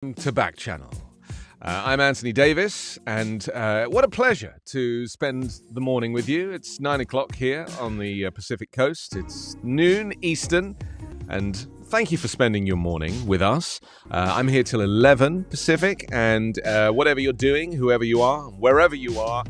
To Backchannel. I'm Anthony Davis, and what a pleasure to spend the morning with you. It's 9 o'clock here on the Pacific Coast. It's noon Eastern, and thank you for spending your morning with us. I'm here till 11 Pacific, and whatever you're doing, whoever you are, wherever you are,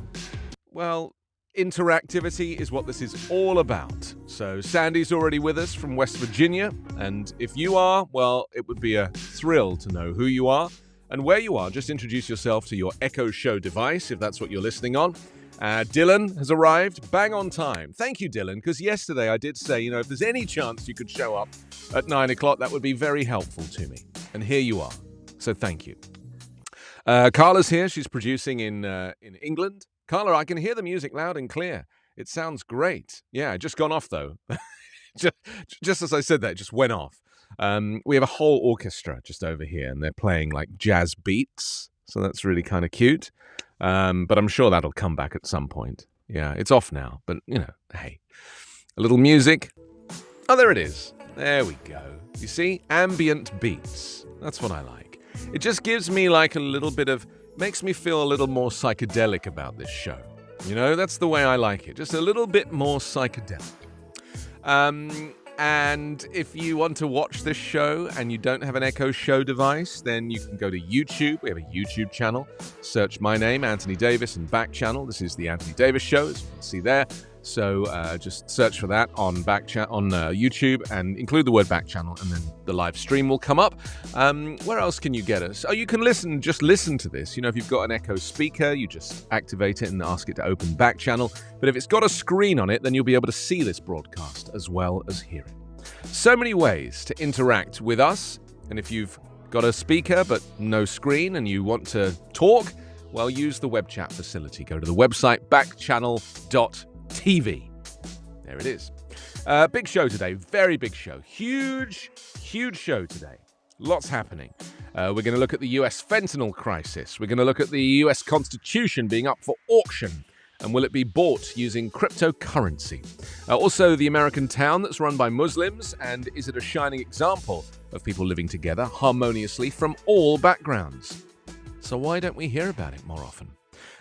well, interactivity is what this is all about. So Sandy's already with us from West Virginia, and if you are, well, it would be a thrill to know who you are and where you are. Just introduce yourself to your Echo Show device, if that's what you're listening on. Dylan has arrived bang on time. Thank you, Dylan, because yesterday I did say, if there's any chance you could show up at 9 o'clock, that would be very helpful to me. And here you are. So thank you. Carla's here. She's producing in England. Carla, I can hear the music loud and clear. It sounds great. Yeah, it just gone off, though. just as I said that, it just went off. We have a whole orchestra just over here, and they're playing like jazz beats. So that's really kind of cute. But I'm sure that'll come back at some point. Yeah, it's off now. But, hey, a little music. Oh, there it is. There we go. You see? Ambient beats. That's what I like. It just gives me like a little bit of... makes me feel a little more psychedelic about this show. That's the way I like it. Just a little bit more psychedelic. And if you want to watch this show and you don't have an Echo Show device, then you can go to YouTube. We have a YouTube channel. Search my name, Anthony Davis, and Backchannel. This is the Anthony Davis Show, as you can see there. So just search for that on YouTube and include the word Backchannel, and then the live stream will come up. Where else can you get us? Oh, you can just listen to this. If you've got an Echo speaker, you just activate it and ask it to open Backchannel. But if it's got a screen on it, then you'll be able to see this broadcast as well as hear it. So many ways to interact with us. And if you've got a speaker but no screen and you want to talk, well, use the web chat facility. Go to the website backchannel.tv. There it is. Big show today. Very big show. Huge show today. Lots happening. We're going to look at the US fentanyl crisis. We're going to look at the US Constitution being up for auction. And will it be bought using cryptocurrency? Also, the American town that's run by Muslims. And is it a shining example of people living together harmoniously from all backgrounds? So why don't we hear about it more often?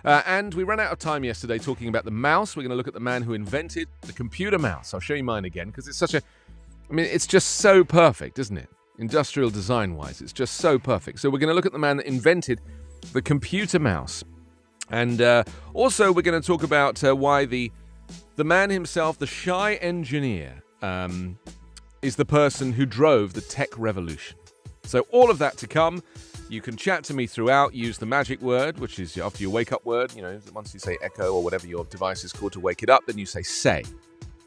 And we ran out of time yesterday talking about the mouse. We're going to look at the man who invented the computer mouse. I'll show you mine again because it's it's just so perfect, isn't it? Industrial design-wise, it's just so perfect. So we're going to look at the man that invented the computer mouse. And also we're going to talk about why the man himself, the shy engineer, is the person who drove the tech revolution. So all of that to come. You can chat to me throughout. Use the magic word, which is after your wake-up word. Once you say echo or whatever your device is called to wake it up, then you say say.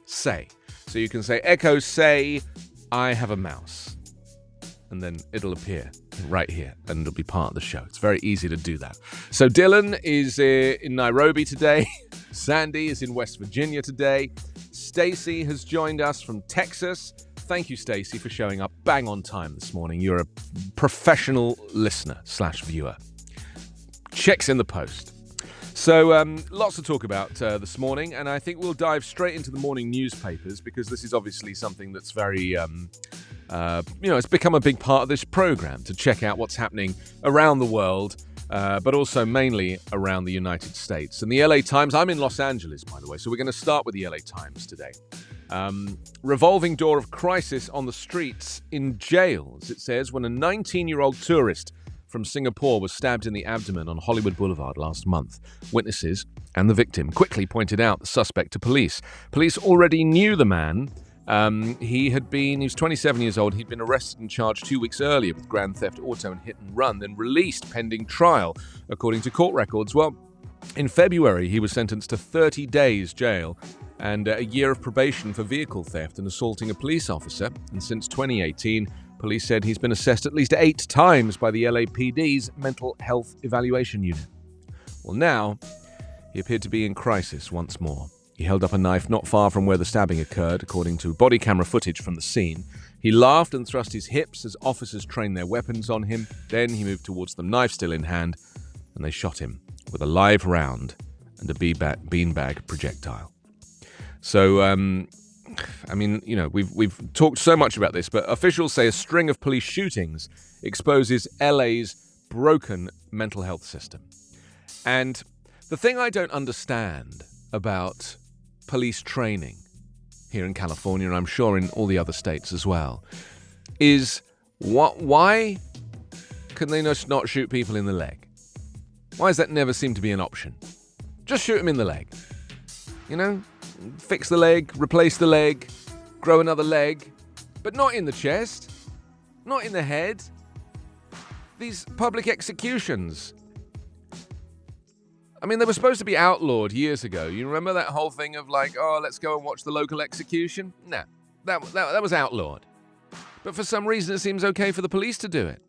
Say. So you can say, Echo, say, I have a mouse. And then it'll appear right here, and it'll be part of the show. It's very easy to do that. So Dylan is in Nairobi today. Sandy is in West Virginia today. Stacy has joined us from Texas. Thank you, Stacy, for showing up bang on time this morning. You're a professional listener/viewer. Checks in the post. So lots to talk about this morning, and I think we'll dive straight into the morning newspapers because this is obviously something that's very, it's become a big part of this program to check out what's happening around the world, but also mainly around the United States. And the LA Times, I'm in Los Angeles, by the way, so we're going to start with the LA Times today. Revolving door of crisis on the streets in jails, it says, when a 19-year-old tourist from Singapore was stabbed in the abdomen on Hollywood Boulevard last month. Witnesses and the victim quickly pointed out the suspect to police. Police already knew the man. He was 27 years old. He'd been arrested and charged 2 weeks earlier with grand theft auto and hit and run, then released pending trial, according to court records. Well, in February, he was sentenced to 30 days jail and a year of probation for vehicle theft and assaulting a police officer. And since 2018, police said he's been assessed at least 8 times by the LAPD's Mental Health Evaluation Unit. Well, now, he appeared to be in crisis once more. He held up a knife not far from where the stabbing occurred, according to body camera footage from the scene. He laughed and thrust his hips as officers trained their weapons on him. Then he moved towards them, knife still in hand, and they shot him with a live round and a beanbag projectile. So, I mean, we've talked so much about this, but officials say a string of police shootings exposes LA's broken mental health system. And the thing I don't understand about police training here in California, and I'm sure in all the other states as well, is why can they just not shoot people in the leg? Why does that never seem to be an option? Just shoot them in the leg. Fix the leg, replace the leg, grow another leg, but not in the chest, not in the head. These public executions. I mean, they were supposed to be outlawed years ago. You remember that whole thing of let's go and watch the local execution? No, that was outlawed. But for some reason, it seems okay for the police to do it.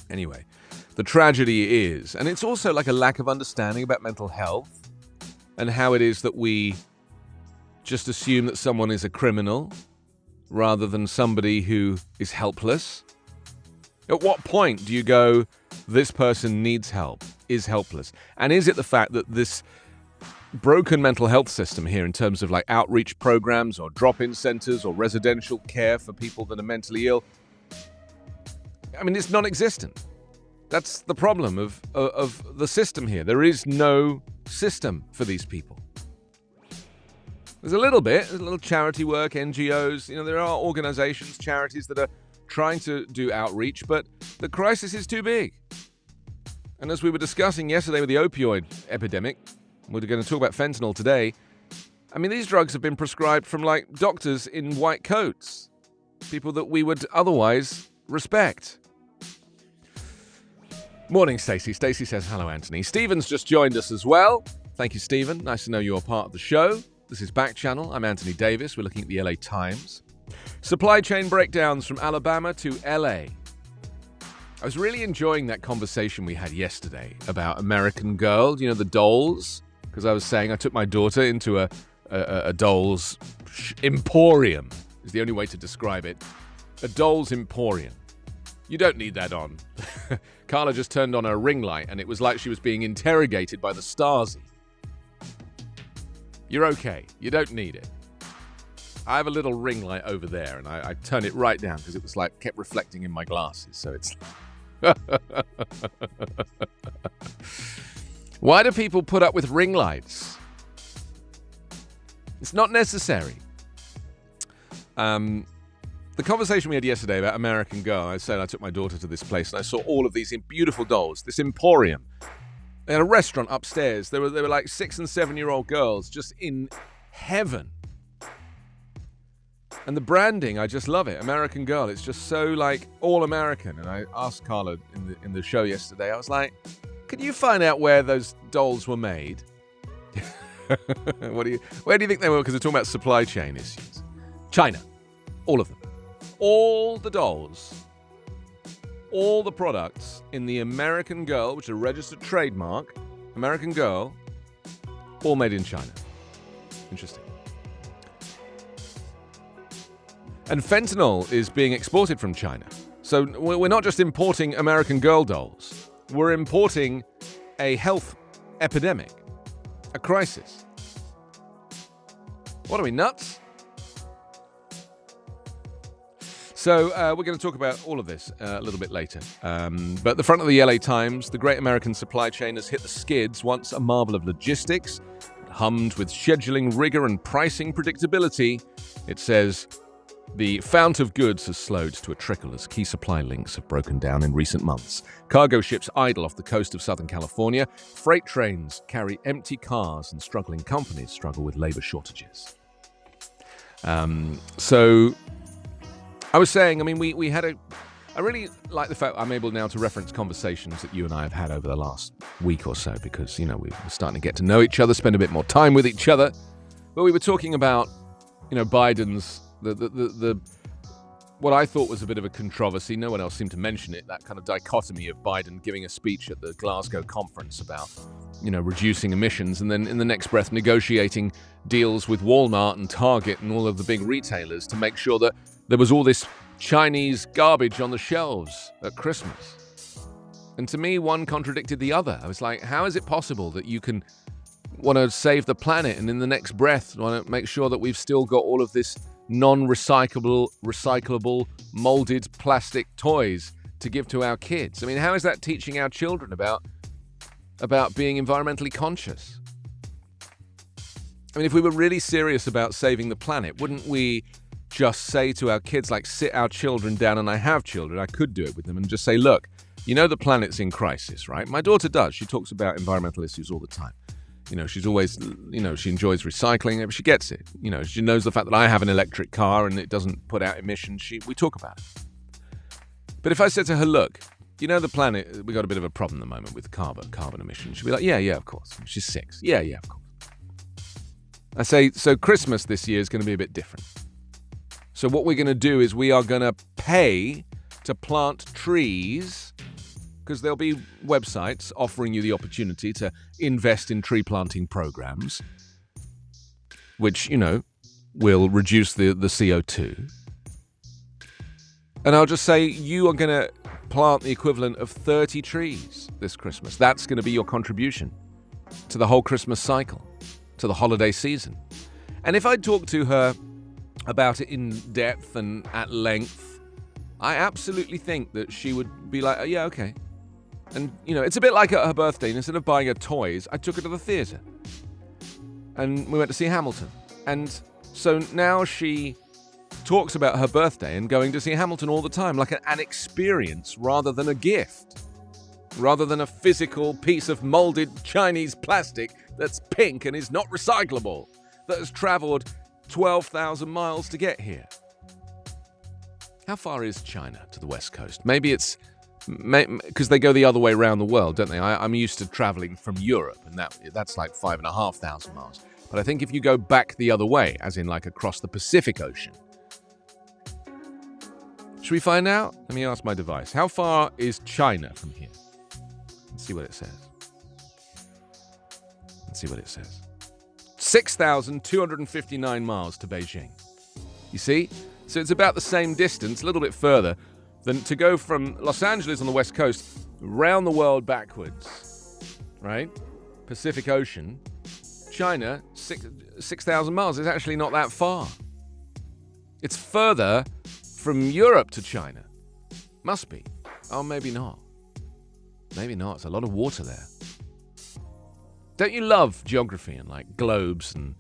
Anyway, the tragedy is, and it's also like a lack of understanding about mental health and how it is that we just assume that someone is a criminal rather than somebody who is helpless. At what point do you go, this person needs help, is helpless? And is it the fact that this broken mental health system here in terms of outreach programs or drop-in centers or residential care for people that are mentally ill, I mean, it's non-existent. That's the problem of the system here. There is no system for these people. There's a little charity work, NGOs. There are organizations, charities that are trying to do outreach, but the crisis is too big. And as we were discussing yesterday with the opioid epidemic, we're going to talk about fentanyl today. I mean, these drugs have been prescribed from doctors in white coats, people that we would otherwise respect. Morning, Stacey. Stacey says, hello, Anthony. Stephen's just joined us as well. Thank you, Stephen. Nice to know you're part of the show. This is Backchannel. I'm Anthony Davis. We're looking at the LA Times. Supply chain breakdowns from Alabama to LA. I was really enjoying that conversation we had yesterday about American Girl, the dolls, because I was saying I took my daughter into a dolls emporium, is the only way to describe it. A dolls emporium. You don't need that on. Carla just turned on her ring light and it was like she was being interrogated by the Stasi. You're okay. You don't need it. I have a little ring light over there and I turned it right down because it was kept reflecting in my glasses. So it's... Why do people put up with ring lights? It's not necessary. The conversation we had yesterday about American Girl, I said I took my daughter to this place and I saw all of these beautiful dolls, this emporium. They had a restaurant upstairs. They were 6 and 7-year-old girls just in heaven. And the branding, I just love it. American Girl, it's just so all American. And I asked Carla in the show yesterday, I was like, could you find out where those dolls were made? Where do you think they were? Because they're talking about supply chain issues. China. All of them. All the dolls, all the products in the American Girl, which is a registered trademark, American Girl, all made in China. Interesting. And fentanyl is being exported from China. So we're not just importing American Girl dolls. We're importing a health epidemic, a crisis. What are we, nuts? So we're going to talk about all of this a little bit later. But the front of the LA Times, the great American supply chain has hit the skids, once a marvel of logistics, hummed with scheduling rigor and pricing predictability. It says, the fount of goods has slowed to a trickle as key supply links have broken down in recent months. Cargo ships idle off the coast of Southern California. Freight trains carry empty cars and struggling companies struggle with labor shortages. So I was saying, I mean, we had I really like the fact I'm able now to reference conversations that you and I have had over the last week or so because, we're starting to get to know each other, spend a bit more time with each other. But we were talking about, Biden's, the what I thought was a bit of a controversy. No one else seemed to mention it, that kind of dichotomy of Biden giving a speech at the Glasgow conference about, reducing emissions and then in the next breath negotiating deals with Walmart and Target and all of the big retailers to make sure that there was all this Chinese garbage on the shelves at Christmas. And to me, one contradicted the other. I was like, how is it possible that you can want to save the planet, and in the next breath want to make sure that we've still got all of this recyclable, molded plastic toys to give to our kids. I mean, how is that teaching our children about being environmentally conscious? I mean, if we were really serious about saving the planet, wouldn't we just say to our kids, like sit our children down, and I have children, I could do it with them, and just say, look, you know the planet's in crisis, right? My daughter does. She talks about environmental issues all the time. She's always, she enjoys recycling. She gets it. She knows the fact that I have an electric car and it doesn't put out emissions. We talk about it. But if I said to her, look, the planet, we got a bit of a problem at the moment with carbon emissions. She'd be like, yeah, of course. She's 6. Yeah, of course. I say, so Christmas this year is going to be a bit different. So what we're going to do is we are going to pay to plant trees, because there'll be websites offering you the opportunity to invest in tree planting programs, which, will reduce the CO2. And I'll just say, you are going to plant the equivalent of 30 trees this Christmas. That's going to be your contribution to the whole Christmas cycle, to the holiday season. And if I talk to her about it in depth and at length, I absolutely think that she would be like, oh, yeah, okay. And, it's a bit like at her birthday. And instead of buying her toys, I took her to the theatre. And we went to see Hamilton. And so now she talks about her birthday and going to see Hamilton all the time, like an experience rather than a gift. Rather than a physical piece of molded Chinese plastic that's pink and is not recyclable, that has travelled 12,000 miles to get here. How far is China to the West Coast? Maybe it's because they go the other way around the world, don't they? I'm used to travelling from Europe, and that's like 5,500 miles. But I think if you go back the other way, as in like across the Pacific Ocean. Should we find out? Let me ask my device. How far is China from here? Let's see what it says. 6,259 miles to Beijing. You see? So it's about the same distance, a little bit further, than to go from Los Angeles on the West Coast round the world backwards, right? Pacific Ocean. China, 6,000 miles. It's actually not that far. It's further from Europe to China. Must be. Oh, maybe not. Maybe not. It's a lot of water there. Don't you love geography and like globes and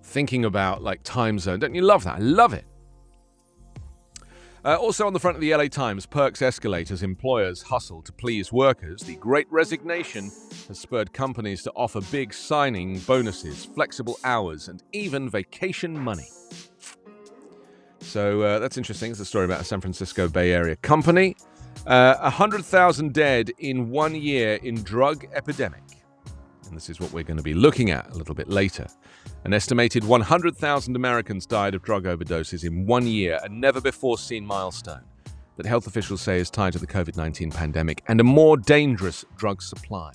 thinking about like time zone? Don't you love that? I love it. Also on the front of the LA Times, perks escalate as employers hustle to please workers. The Great Resignation has spurred companies to offer big signing bonuses, flexible hours, and even vacation money. So that's interesting. It's a story about a San Francisco Bay Area company. 100,000 dead in 1 year in drug epidemic. And this is what we're going to be looking at a little bit later. An estimated 100,000 Americans died of drug overdoses in 1 year, a never-before-seen milestone that health officials say is tied to the COVID-19 pandemic and a more dangerous drug supply.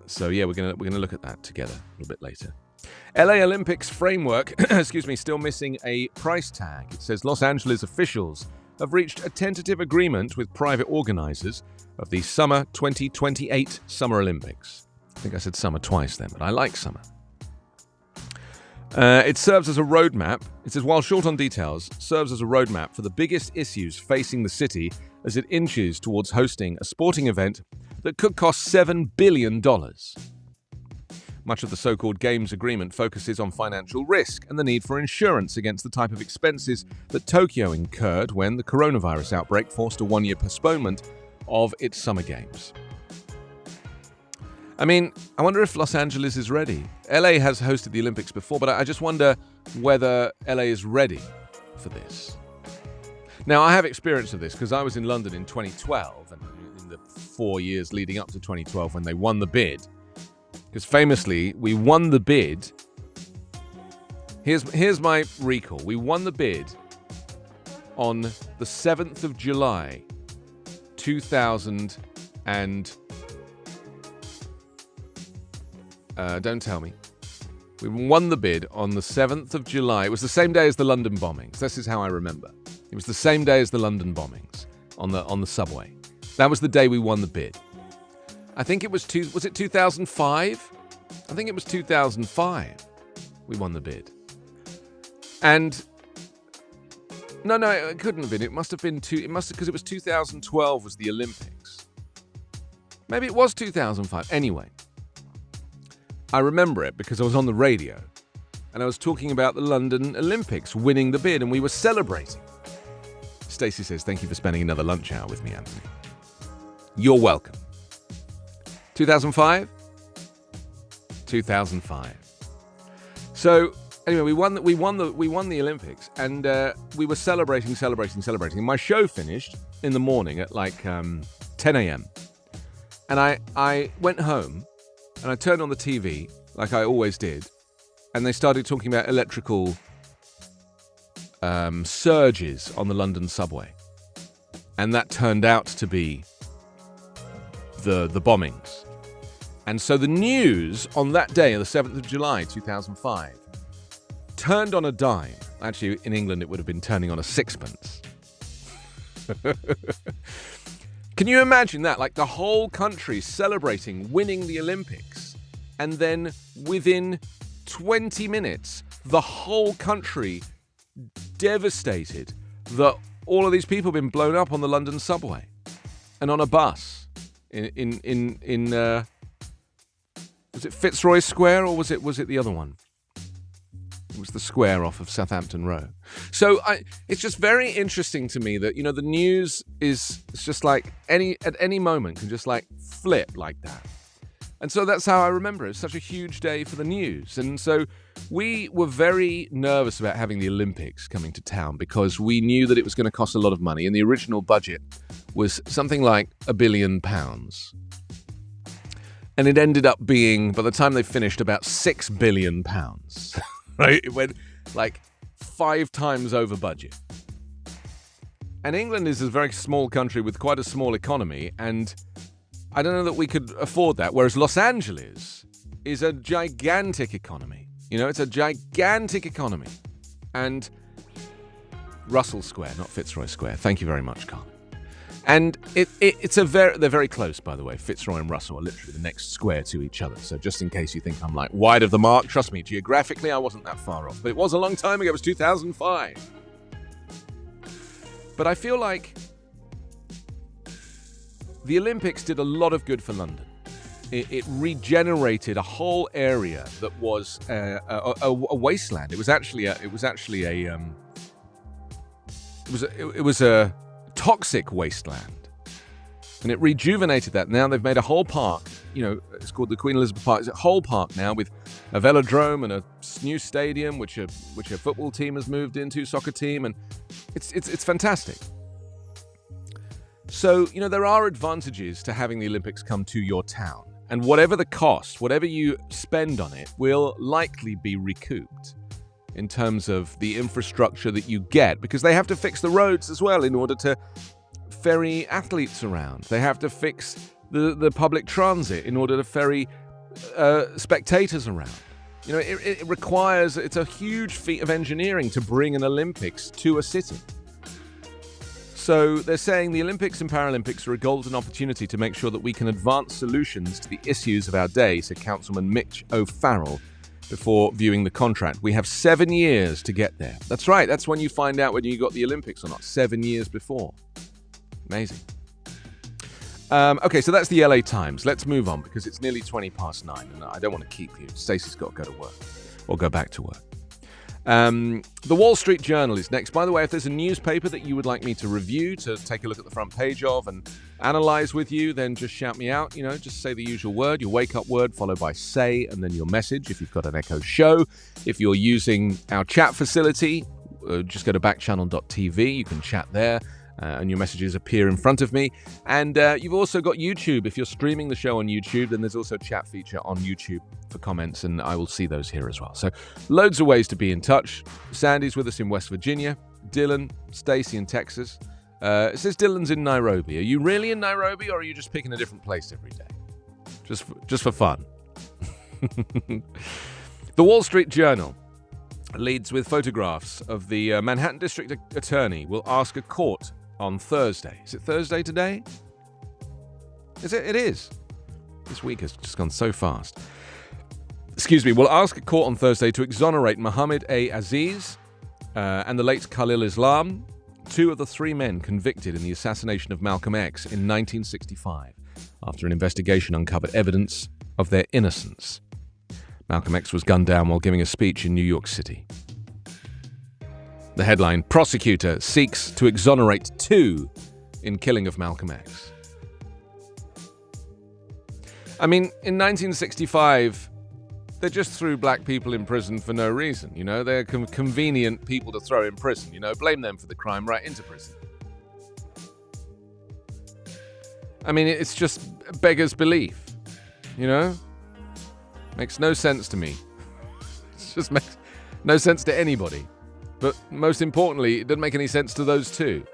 So we're going to look at that together a little bit later. LA Olympics framework, still missing a price tag. It says Los Angeles officials have reached a tentative agreement with private organizers of the summer 2028 Summer Olympics. I think I said summer twice then, but I like summer. It serves as a roadmap. It says, while short on details, serves as a roadmap for the biggest issues facing the city as it inches towards hosting a sporting event that could cost $7 billion. Much of the so-called Games Agreement focuses on financial risk and the need for insurance against the type of expenses that Tokyo incurred when the coronavirus outbreak forced a one-year postponement of its Summer Games. I mean, I wonder if Los Angeles is ready. LA has hosted the Olympics before, but I just wonder whether LA is ready for this. Now, I have experience of this because I was in London in 2012 and in the 4 years leading up to 2012 when they won the bid. Because famously, we won the bid. Here's my recall. We won the bid on the 7th of July, 2000 and... don't tell me. We won the bid on the 7th of July. It was the same day as the London bombings. This is how I remember. It was the same day as the London bombings on the subway. That was the day we won the bid. I think it was 2005? I think it was 2005 we won the bid. And no, it couldn't have been. It must have been because it was 2012 was the Olympics. Maybe it was 2005. Anyway, I remember it because I was on the radio and I was talking about the London Olympics winning the bid and we were celebrating. Stacey says, thank you for spending another lunch hour with me, Anthony. You're welcome. 2005? 2005. So anyway, we won the Olympics, and we were celebrating. My show finished in the morning at like 10 a.m. And I went home and I turned on the TV like I always did, and they started talking about electrical surges on the London subway, and that turned out to be the bombings. And so the news on that day, the 7th of July 2005, turned on a dime. Actually, in England, it would have been turning on a sixpence. Can you imagine that? Like the whole country celebrating winning the Olympics, and then within 20 minutes, the whole country devastated that all of these people have been blown up on the London subway and on a bus in was it Fitzroy Square or was it the other one? It was the square off of Southampton Row. So it's just very interesting to me that, you know, the news it's just like at any moment can just like flip like that. And so that's how I remember it. It's such a huge day for the news. And so we were very nervous about having the Olympics coming to town because we knew that it was going to cost a lot of money. And the original budget was something like £1 billion. And it ended up being, by the time they finished, about £6 billion. Right? It went like 5 times over budget. And England is a very small country with quite a small economy, and I don't know that we could afford that. Whereas Los Angeles is a gigantic economy. You know, it's a gigantic economy. And Russell Square, not Fitzroy Square. Thank you very much, Carl. And they're very close, by the way. Fitzroy and Russell are literally the next square to each other. So just in case you think I'm like wide of the mark, trust me, geographically I wasn't that far off. But it was a long time ago. It was 2005. But I feel like the Olympics did a lot of good for London. It regenerated a whole area that was a wasteland. It was a toxic wasteland, and it rejuvenated that. Now they've made a whole park. You know, it's called the Queen Elizabeth Park. It's a whole park now with a velodrome and a new stadium, which a football team has moved into, soccer team, and it's fantastic. So, you know, there are advantages to having the Olympics come to your town, and whatever the cost, whatever you spend on it, will likely be recouped in terms of the infrastructure that you get, because they have to fix the roads as well in order to ferry athletes around. They have to fix the public transit in order to ferry spectators around. You know, it's a huge feat of engineering to bring an Olympics to a city. So they're saying the Olympics and Paralympics are a golden opportunity to make sure that we can advance solutions to the issues of our day, said Councilman Mitch O'Farrell before viewing the contract. We have 7 years to get there. That's right. That's when you find out whether you got the Olympics or not. 7 years before. Amazing. Okay, so that's the LA Times. Let's move on because it's nearly 9:20, and I don't want to keep you. Stacey's got to go to work or go back to work. The Wall Street Journal is next. By the way, if there's a newspaper that you would like me to review, to take a look at the front page of and analyze with you, then just shout me out. You know, just say the usual word, your wake-up word, followed by say, and then your message if you've got an Echo Show. If you're using our chat facility, just go to backchannel.tv. You can chat there. And your messages appear in front of me. And you've also got YouTube. If you're streaming the show on YouTube, then there's also a chat feature on YouTube for comments, and I will see those here as well. So loads of ways to be in touch. Sandy's with us in West Virginia. Dylan, Stacey in Texas. It says Dylan's in Nairobi. Are you really in Nairobi, or are you just picking a different place every day? Just for fun. The Wall Street Journal leads with photographs of the Manhattan District Attorney will ask a court on Thursday. Is it Thursday today? Is it? It is. This week has just gone so fast. will ask a court on Thursday to exonerate Mohammed A. Aziz and the late Khalil Islam, two of the three men convicted in the assassination of Malcolm X in 1965, after an investigation uncovered evidence of their innocence. Malcolm X was gunned down while giving a speech in New York City. The headline, Prosecutor Seeks to Exonerate Two in Killing of Malcolm X. I mean, in 1965, they just threw black people in prison for no reason, you know? They're convenient people to throw in prison, you know? Blame them for the crime, right into prison. I mean, it's just beggars belief, you know? Makes no sense to me. It just makes no sense to anybody. But most importantly, it doesn't make any sense to those two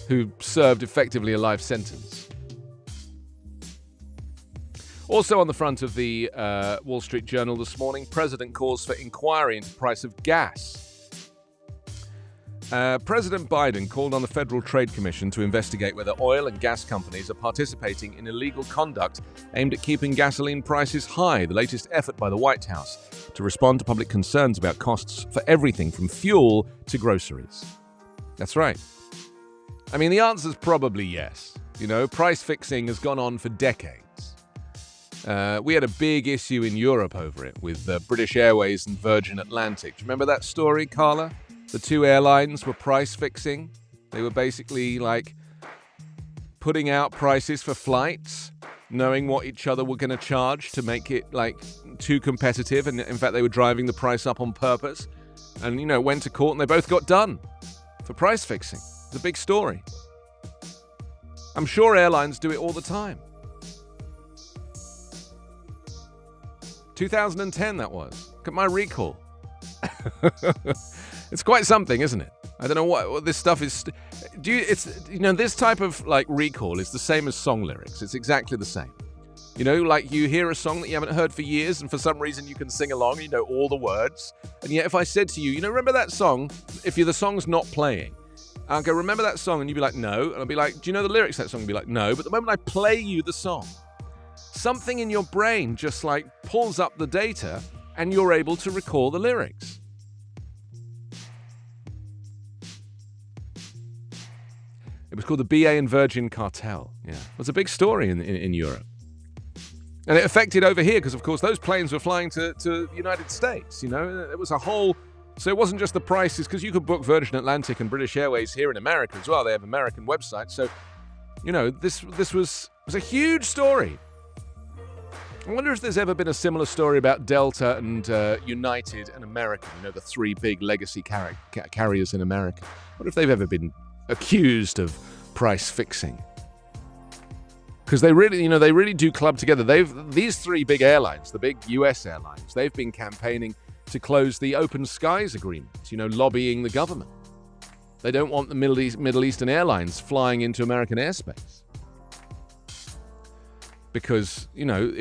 who served effectively a life sentence. Also on the front of the Wall Street Journal this morning, President calls for inquiry into price of gas. President Biden called on the Federal Trade Commission to investigate whether oil and gas companies are participating in illegal conduct aimed at keeping gasoline prices high, the latest effort by the White House to respond to public concerns about costs for everything from fuel to groceries. That's right. I mean, the answer's probably yes. You know, price fixing has gone on for decades. We had a big issue in Europe over it with British Airways and Virgin Atlantic. Do you remember that story, Carla? The two airlines were price fixing. They were basically like putting out prices for flights, knowing what each other were going to charge to make it like too competitive. And in fact, they were driving the price up on purpose and, you know, went to court and they both got done for price fixing. It's a big story. I'm sure airlines do it all the time. 2010 that was. Look at my recall. It's quite something, isn't it? I don't know what this stuff is. This type of like recall is the same as song lyrics. It's exactly the same. You know, like you hear a song that you haven't heard for years and for some reason you can sing along, you know all the words. And yet if I said to you, remember that song? If the song's not playing, I'll go, remember that song? And you'd be like, no. And I'll be like, do you know the lyrics to that song? And you'd be like, no. But the moment I play you the song, something in your brain just like pulls up the data and you're able to recall the lyrics. It was called the BA and Virgin Cartel. Yeah, it was a big story in Europe. And it affected over here because, of course, those planes were flying to the United States. You know, it was a whole... So it wasn't just the prices, because you could book Virgin Atlantic and British Airways here in America as well. They have American websites. So, you know, this was a huge story. I wonder if there's ever been a similar story about Delta and United and American, you know, the three big legacy carriers in America. I wonder if they've ever been accused of price fixing. Because they really do club together. These three big airlines, the big US airlines, they've been campaigning to close the Open Skies Agreement, you know, lobbying the government. They don't want the Middle Eastern airlines flying into American airspace. Because, you know,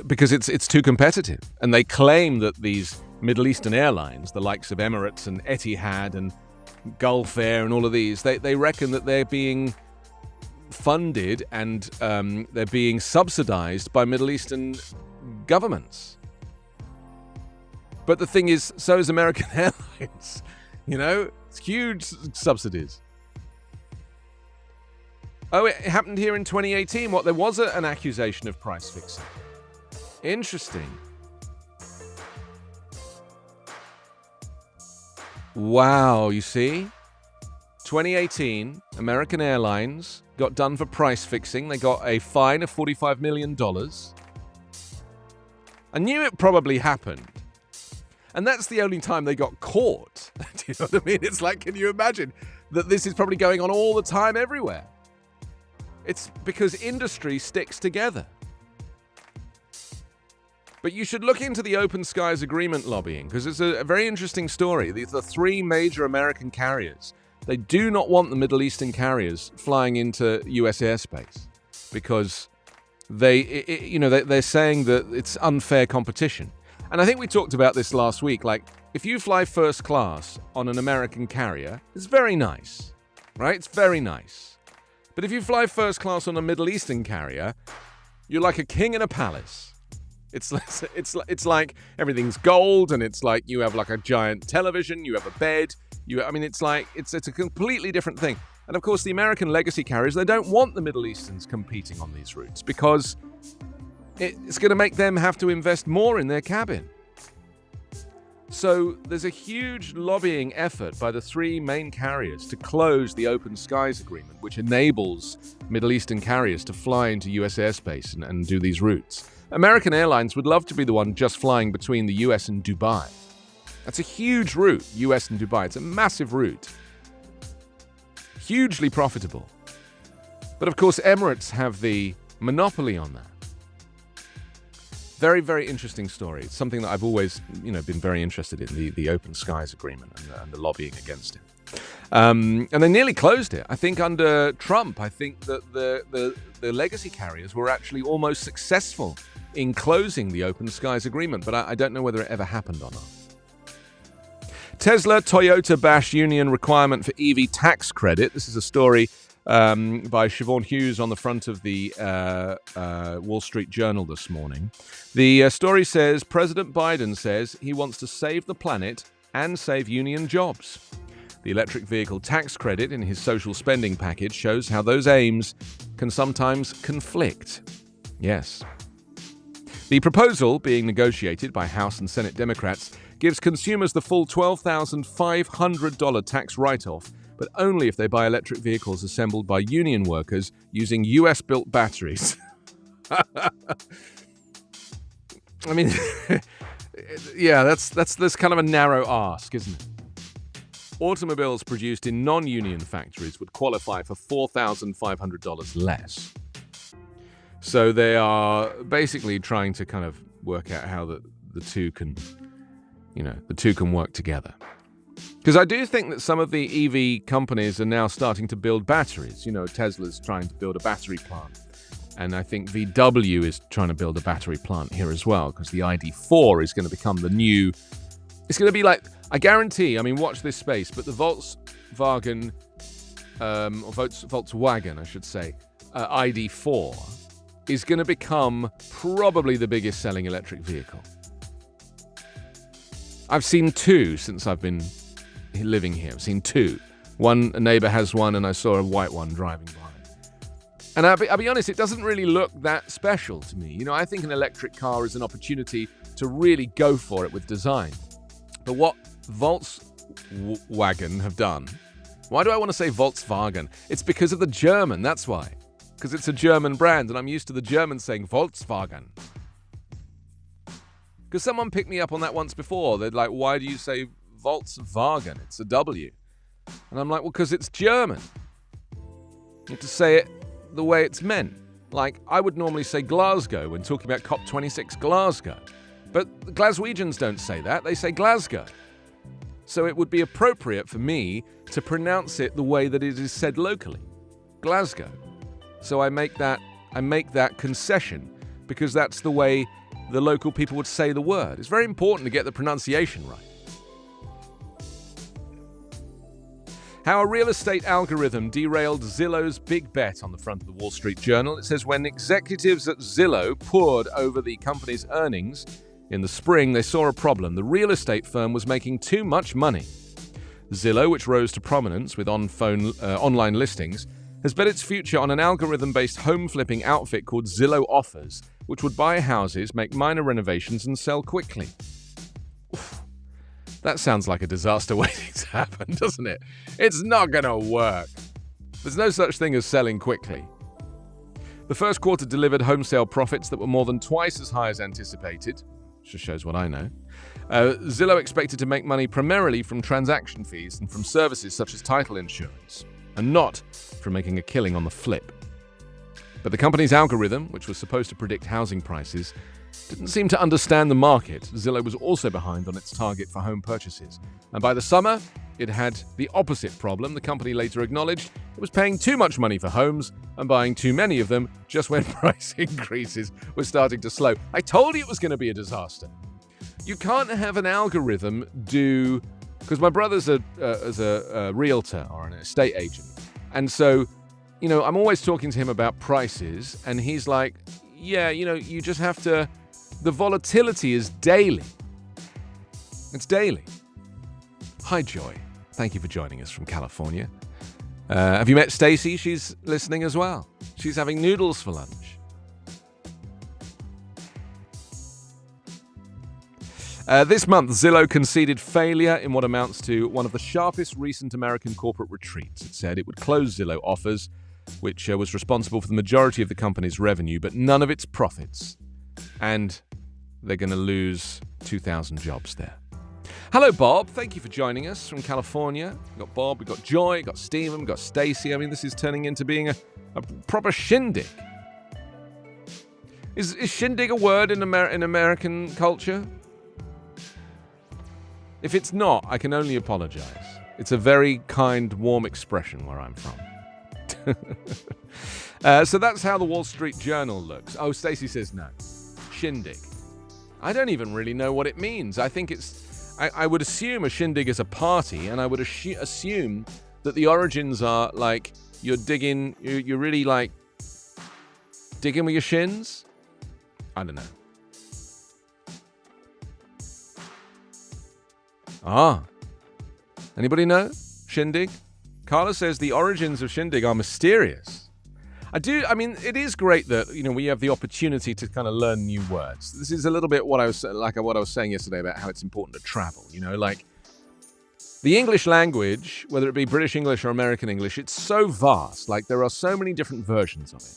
because it's too competitive. And they claim that these Middle Eastern airlines, the likes of Emirates and Etihad and Gulf Air and all of these, they reckon that they're being funded and they're being subsidized by Middle Eastern governments. But the thing is, so is American Airlines. You know, it's huge subsidies. Oh, it happened here in 2018. There was an accusation of price fixing. Interesting. Wow, you see? 2018, American Airlines got done for price fixing. They got a fine of $45 million. I knew it probably happened. And that's the only time they got caught. Do you know what I mean? It's like, can you imagine that this is probably going on all the time everywhere? It's because industry sticks together. But you should look into the Open Skies Agreement lobbying, because it's a very interesting story. The three major American carriers, they do not want the Middle Eastern carriers flying into US airspace because they're saying that it's unfair competition. And I think we talked about this last week. Like, if you fly first class on an American carrier, it's very nice, right? It's very nice. But if you fly first class on a Middle Eastern carrier, you're like a king in a palace. It's like everything's gold, and it's like you have like a giant television, you have a bed. It's a completely different thing. And of course, the American legacy carriers, they don't want the Middle Easterns competing on these routes because it's going to make them have to invest more in their cabin. So there's a huge lobbying effort by the three main carriers to close the Open Skies Agreement, which enables Middle Eastern carriers to fly into US airspace and do these routes. American Airlines would love to be the one just flying between the US and Dubai. That's a huge route, US and Dubai. It's a massive route. Hugely profitable. But of course, Emirates have the monopoly on that. Very, very interesting story. It's something that I've always, been very interested in, the Open Skies Agreement and the lobbying against it. And they nearly closed it. I think under Trump, I think that the legacy carriers were actually almost successful in closing the Open Skies Agreement, but I don't know whether it ever happened or not. Tesla, Toyota bash union requirement for EV tax credit. This is a story by Siobhan Hughes on the front of the Wall Street Journal this morning. The story says, President Biden says he wants to save the planet and save union jobs. The electric vehicle tax credit in his social spending package shows how those aims can sometimes conflict. Yes. The proposal, being negotiated by House and Senate Democrats, gives consumers the full $12,500 tax write-off, but only if they buy electric vehicles assembled by union workers using US-built batteries. Yeah, that's kind of a narrow ask, isn't it? Automobiles produced in non-union factories would qualify for $4,500 less. So they are basically trying to kind of work out how the two can work together. Because I do think that some of the EV companies are now starting to build batteries. Tesla's trying to build a battery plant. And I think VW is trying to build a battery plant here as well, because the ID4 is going to become the new... It's going to be like, I guarantee, watch this space, but the Volkswagen, I should say, ID4 is going to become probably the biggest selling electric vehicle. I've seen two since I've been living here. I've seen two. A neighbor has one, and I saw a white one driving by. And I'll be honest, it doesn't really look that special to me. I think an electric car is an opportunity to really go for it with design. But what Volkswagen have done, why do I want to say Volkswagen? It's because of the German, that's why. Because it's a German brand, and I'm used to the Germans saying Volkswagen. Because someone picked me up on that once before. They're like, why do you say Volkswagen? It's a W. And I'm like, well, because it's German. You have to say it the way it's meant. Like, I would normally say Glasgow when talking about COP26 Glasgow. But the Glaswegians don't say that. They say Glasgow. So it would be appropriate for me to pronounce it the way that it is said locally. Glasgow. So I make that concession because that's the way the local people would say the word. It's very important to get the pronunciation right. How a real estate algorithm derailed Zillow's big bet on the front of the Wall Street Journal. It says when executives at Zillow poured over the company's earnings in the spring, they saw a problem. The real estate firm was making too much money. Zillow, which rose to prominence with online listings, has bet its future on an algorithm-based home-flipping outfit called Zillow Offers, which would buy houses, make minor renovations, and sell quickly. Oof. That sounds like a disaster waiting to happen, doesn't it? It's not going to work. There's no such thing as selling quickly. The first quarter delivered home sale profits that were more than twice as high as anticipated. Just shows what I know. Zillow expected to make money primarily from transaction fees and from services such as title insurance, and not from making a killing on the flip. But the company's algorithm, which was supposed to predict housing prices, didn't seem to understand the market. Zillow was also behind on its target for home purchases. And by the summer, it had the opposite problem. The company later acknowledged it was paying too much money for homes and buying too many of them just when price increases were starting to slow. I told you it was going to be a disaster. You can't have an algorithm do... Because my brother's a realtor or an estate agent. And so, I'm always talking to him about prices. And he's like, yeah, you just have to The volatility is daily. It's daily. Hi, Joy. Thank you for joining us from California. Have you met Stacy? She's listening as well. She's having noodles for lunch. This month, Zillow conceded failure in what amounts to one of the sharpest recent American corporate retreats. It said it would close Zillow offers, which was responsible for the majority of the company's revenue, but none of its profits. And they're going to lose 2,000 jobs there. Hello, Bob. Thank you for joining us from California. We've got Bob, we've got Joy, we've got Stephen, we've got Stacy. I mean, this is turning into being a proper shindig. Is shindig a word in American culture? If it's not, I can only apologize. It's a very kind, warm expression where I'm from. So that's how the Wall Street Journal looks. Oh, Stacy says no. Shindig. I don't even really know what it means. I think I would assume a shindig is a party, and I would assume that the origins are like you're really like digging with your shins. I don't know. Anybody know? Shindig? Carla says the origins of shindig are mysterious. I mean, it is great that, we have the opportunity to kind of learn new words. This is a little bit what I was saying yesterday about how it's important to travel, like the English language, whether it be British English or American English, it's so vast. Like there are so many different versions of it.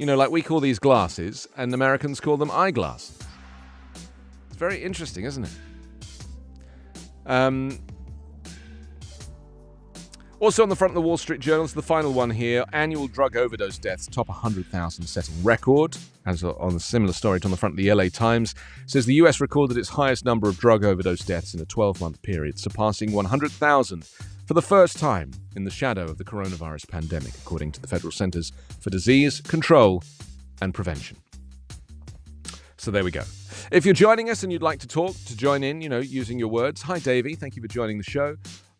Like we call these glasses and Americans call them eyeglasses. It's very interesting, isn't it? Also on the front of the Wall Street Journal, the final one here, annual drug overdose deaths top 100,000 setting record. As on a similar story on the front of the LA Times, says the US recorded its highest number of drug overdose deaths in a 12-month period, surpassing 100,000 for the first time in the shadow of the coronavirus pandemic, according to the Federal Centers for Disease Control and Prevention. So there we go. If you're joining us and you'd like to talk, to join in, using your words. Hi, Davey. Thank you for joining the show.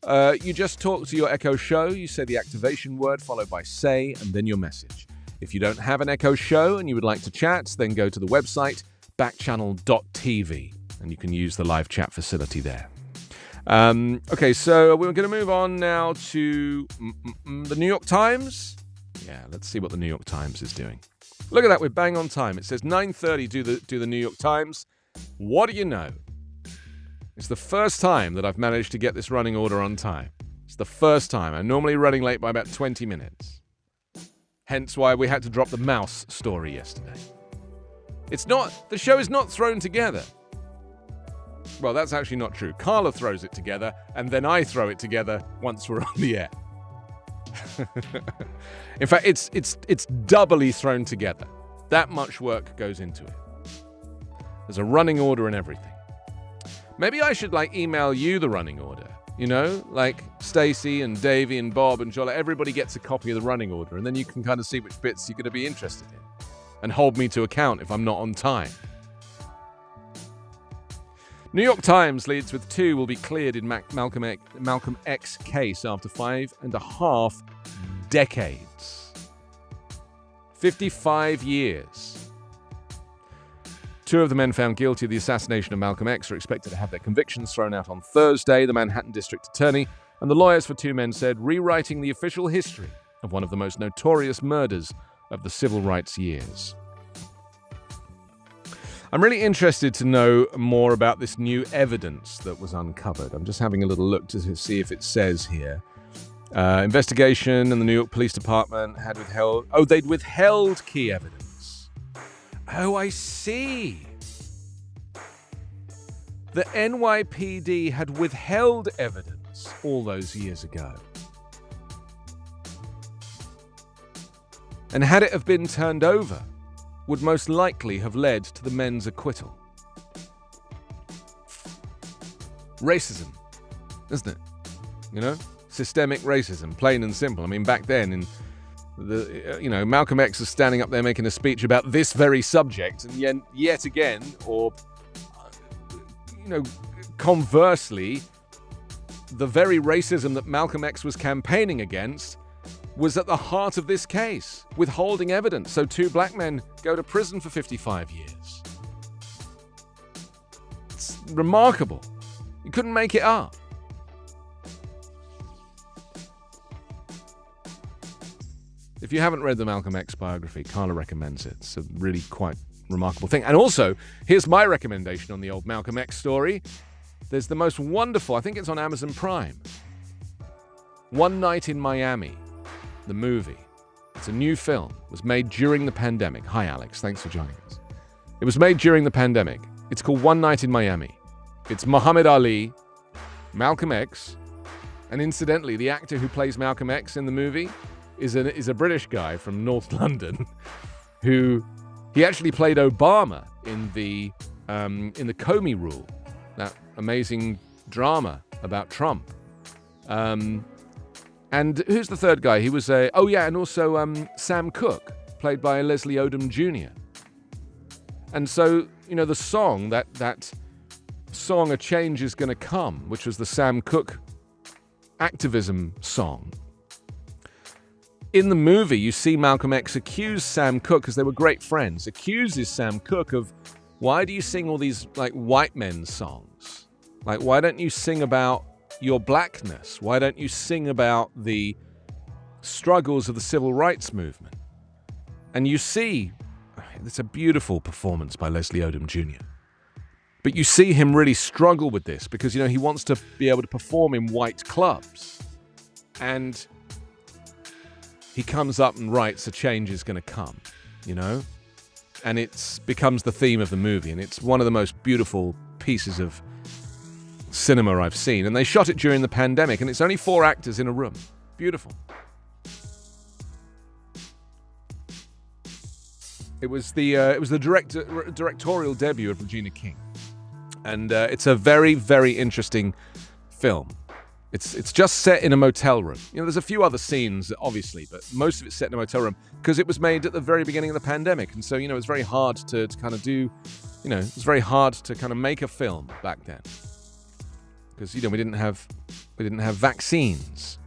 You just talk to your Echo Show. You say the activation word followed by say and then your message. If you don't have an Echo Show and you would like to chat, then go to the website backchannel.tv and you can use the live chat facility there. Okay, so we're going to move on now to the New York Times. Yeah, let's see what the New York Times is doing. Look at that, we're bang on time. It says 9:30 do the New York Times. What do you know? It's the first time that I've managed to get this running order on time. It's the first time. I'm normally running late by about 20 minutes. Hence why we had to drop the mouse story yesterday. The show is not thrown together. Well, that's actually not true. Carla throws it together, and then I throw it together once we're on the air. In fact, it's doubly thrown together. That much work goes into it. There's a running order and everything. Maybe I should email you the running order. Like Stacy and Davey and Bob and Jola. Everybody gets a copy of the running order, and then you can kind of see which bits you're going to be interested in, and hold me to account if I'm not on time. New York Times leads with 2 will be cleared in Malcolm X case after 5.5 decades. 55 years. 2 of the men found guilty of the assassination of Malcolm X are expected to have their convictions thrown out on Thursday, the Manhattan District Attorney and the lawyers for 2 men said, rewriting the official history of one of the most notorious murders of the civil rights years. I'm really interested to know more about this new evidence that was uncovered. I'm just having a little look to see if it says here. Investigation and the New York Police Department they'd withheld key evidence. Oh, I see. The NYPD had withheld evidence all those years ago. And had it have been turned over, would most likely have led to the men's acquittal. Racism, isn't it? Systemic racism, plain and simple. I mean, back then, Malcolm X was standing up there making a speech about this very subject, and yet again, or conversely, the very racism that Malcolm X was campaigning against was at the heart of this case, withholding evidence. So 2 black men go to prison for 55 years. remarkable. You couldn't make it up. If you haven't read the Malcolm X biography, Carla recommends it. It's a really quite remarkable thing. And also, here's my recommendation on the old Malcolm X story. There's the most wonderful, I think it's on Amazon Prime, One Night in Miami, the movie. It's a new film. It was made during the pandemic. Hi, Alex. Thanks for joining us. It was made during the pandemic. It's called One Night in Miami. It's Muhammad Ali, Malcolm X, and incidentally, the actor who plays Malcolm X in the movie is a British guy from North London he actually played Obama in the Comey Rule, that amazing drama about Trump. And who's the third guy? He was and also Sam Cooke, played by Leslie Odom Jr. And so, the song, that song A Change Is Gonna Come, which was the Sam Cooke activism song. In the movie, you see Malcolm X accuse Sam Cooke, because they were great friends, accuses Sam Cooke of, why do you sing all these white men songs? Why don't you sing about your blackness? Why don't you sing about the struggles of the civil rights movement? And you see, it's a beautiful performance by Leslie Odom Jr. But you see him really struggle with this because, he wants to be able to perform in white clubs. And he comes up and writes A Change Is Gonna Come, And it becomes the theme of the movie. And it's one of the most beautiful pieces of cinema I've seen. And they shot it during the pandemic. And it's only 4 actors in a room. Beautiful. It was the directorial debut of Regina King. And it's a very, very interesting film. It's just set in a motel room. There's a few other scenes, obviously, but most of it's set in a motel room because it was made at the very beginning of the pandemic. And so, it's very hard to kind of do, it's very hard to kind of make a film back then because, we didn't have vaccines.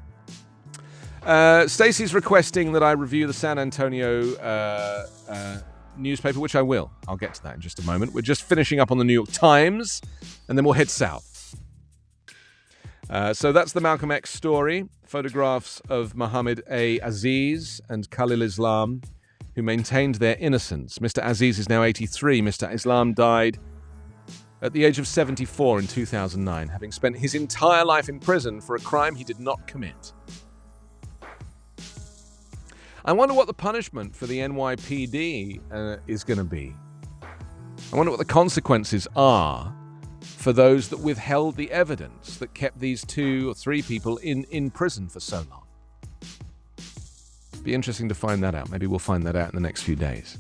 Stacey's requesting that I review the San Antonio newspaper, which I will. I'll get to that in just a moment. We're just finishing up on the New York Times, and then we'll head south. So that's the Malcolm X story. Photographs of Muhammad A. Aziz and Khalil Islam, who maintained their innocence. Mr. Aziz is now 83. Mr. Islam died at the age of 74 in 2009, having spent his entire life in prison for a crime he did not commit. I wonder what the punishment for the NYPD is going to be. I wonder what the consequences are for those that withheld the evidence that kept these 2 or 3 people in prison for so long. Be interesting to find that out. Maybe we'll find that out in the next few days.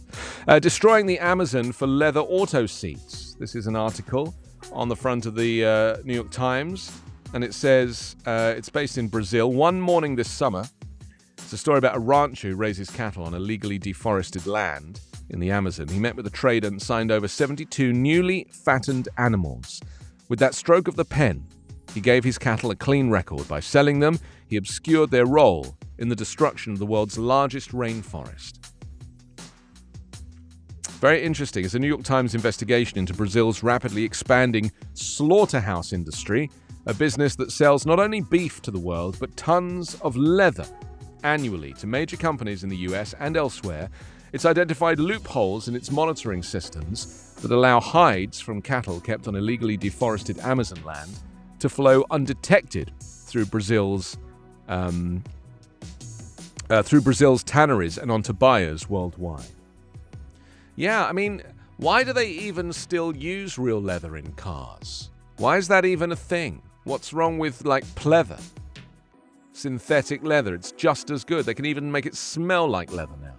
Destroying the Amazon for leather auto seats. This is an article on the front of the New York Times, and it says it's based in Brazil. One morning this summer, it's a story about a rancher who raises cattle on illegally deforested land in the Amazon. He met with a trader and signed over 72 newly fattened animals. With that stroke of the pen, he gave his cattle a clean record. By selling them, he obscured their role in the destruction of the world's largest rainforest. Very interesting. It's a New York Times investigation into Brazil's rapidly expanding slaughterhouse industry, a business that sells not only beef to the world, but tons of leather annually to major companies in the US and elsewhere. It's identified loopholes in its monitoring systems that allow hides from cattle kept on illegally deforested Amazon land to flow undetected through Brazil's tanneries and onto buyers worldwide. Yeah, I mean, why do they even still use real leather in cars? Why is that even a thing? What's wrong with, pleather? Synthetic leather, it's just as good. They can even make it smell like leather now.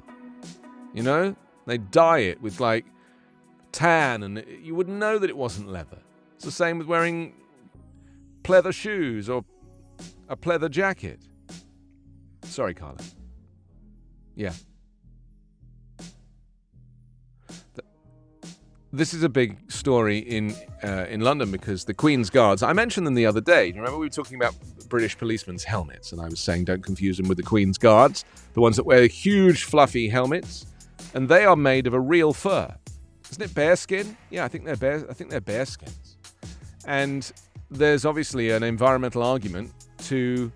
They dye it with tan, and you wouldn't know that it wasn't leather. It's the same with wearing pleather shoes or a pleather jacket. Sorry, Carla. Yeah. This is a big story in London because the Queen's Guards, I mentioned them the other day. You remember we were talking about British policemen's helmets, and I was saying don't confuse them with the Queen's Guards, the ones that wear huge fluffy helmets, and they are made of a real fur. Isn't it bearskin? Yeah, I think they're bearskins. And there's obviously an environmental argument to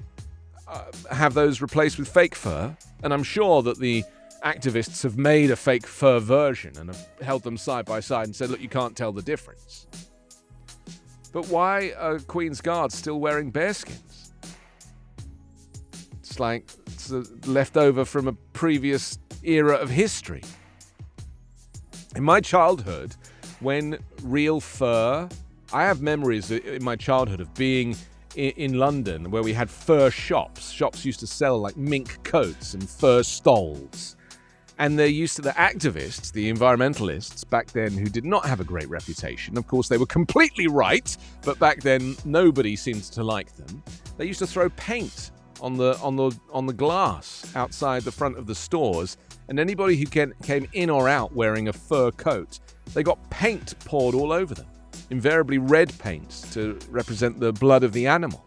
have those replaced with fake fur. And I'm sure that the activists have made a fake fur version and have held them side by side and said, look, you can't tell the difference. But why are Queen's Guards still wearing bearskins? It's like it's left over from a previous era of history. In my childhood, when real fur... I have memories in my childhood of being in London where we had fur shops. Shops used to sell like mink coats and fur stoles. And they're used to the activists, the environmentalists back then who did not have a great reputation. Of course, they were completely right, but back then nobody seemed to like them. They used to throw paint on the glass outside the front of the stores, and anybody who came in or out wearing a fur coat, they got paint poured all over them. Invariably red paint to represent the blood of the animal.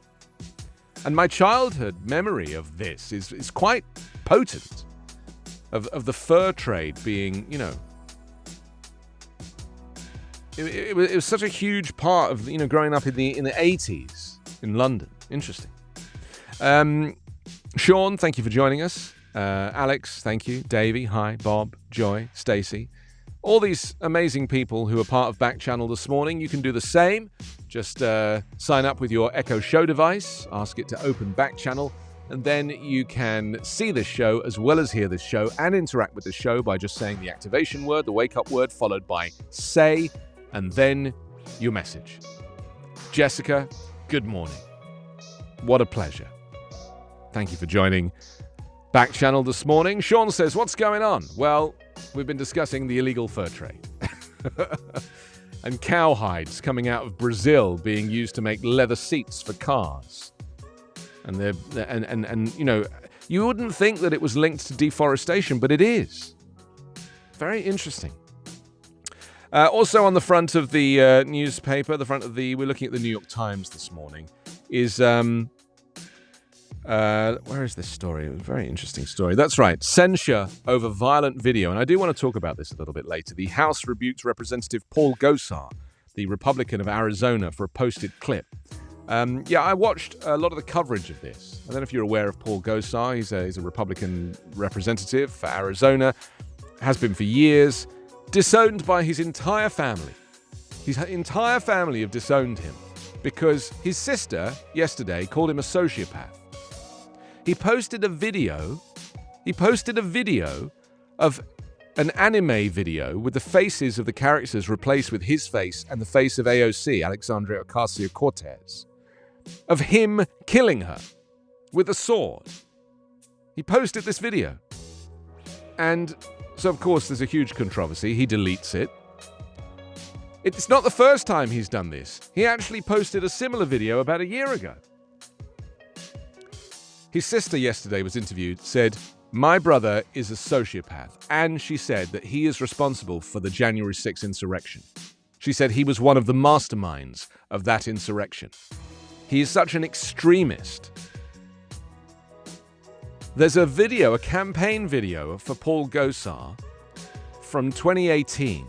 And my childhood memory of this is quite potent. Of the fur trade being, it was such a huge part of, growing up in the 80s in London. Interesting. Sean, thank you for joining us. Alex, thank you. Davey, hi. Bob, Joy, Stacey. All these amazing people who are part of Backchannel this morning, you can do the same. Just sign up with your Echo Show device, ask it to open Backchannel, and then you can see this show as well as hear this show and interact with the show by just saying the activation word, the wake-up word, followed by say, and then your message. Jessica, good morning. What a pleasure. Thank you for joining Backchannel this morning. Sean says, what's going on? Well, we've been discussing the illegal fur trade. And cow hides coming out of Brazil being used to make leather seats for cars. And you wouldn't think that it was linked to deforestation, but it is. Very interesting. Also on the front of the newspaper, we're looking at the New York Times this morning, is where is this story? A very interesting story. That's right. Censure over violent video. And I do want to talk about this a little bit later. The House rebuked Representative Paul Gosar, the Republican of Arizona, for a posted clip. I watched a lot of the coverage of this. I don't know if you're aware of Paul Gosar. He's a Republican representative for Arizona. Has been for years. Disowned by his entire family. His entire family have disowned him because his sister yesterday called him a sociopath. He posted a video of an anime video with the faces of the characters replaced with his face and the face of AOC, Alexandria Ocasio-Cortez, of him killing her with a sword. He posted this video. And so, of course, there's a huge controversy. He deletes it. It's not the first time he's done this. He actually posted a similar video about a year ago. His sister yesterday was interviewed, said, my brother is a sociopath, and she said that he is responsible for the January 6th insurrection. She said he was one of the masterminds of that insurrection. He is such an extremist. There's a campaign video for Paul Gosar from 2018,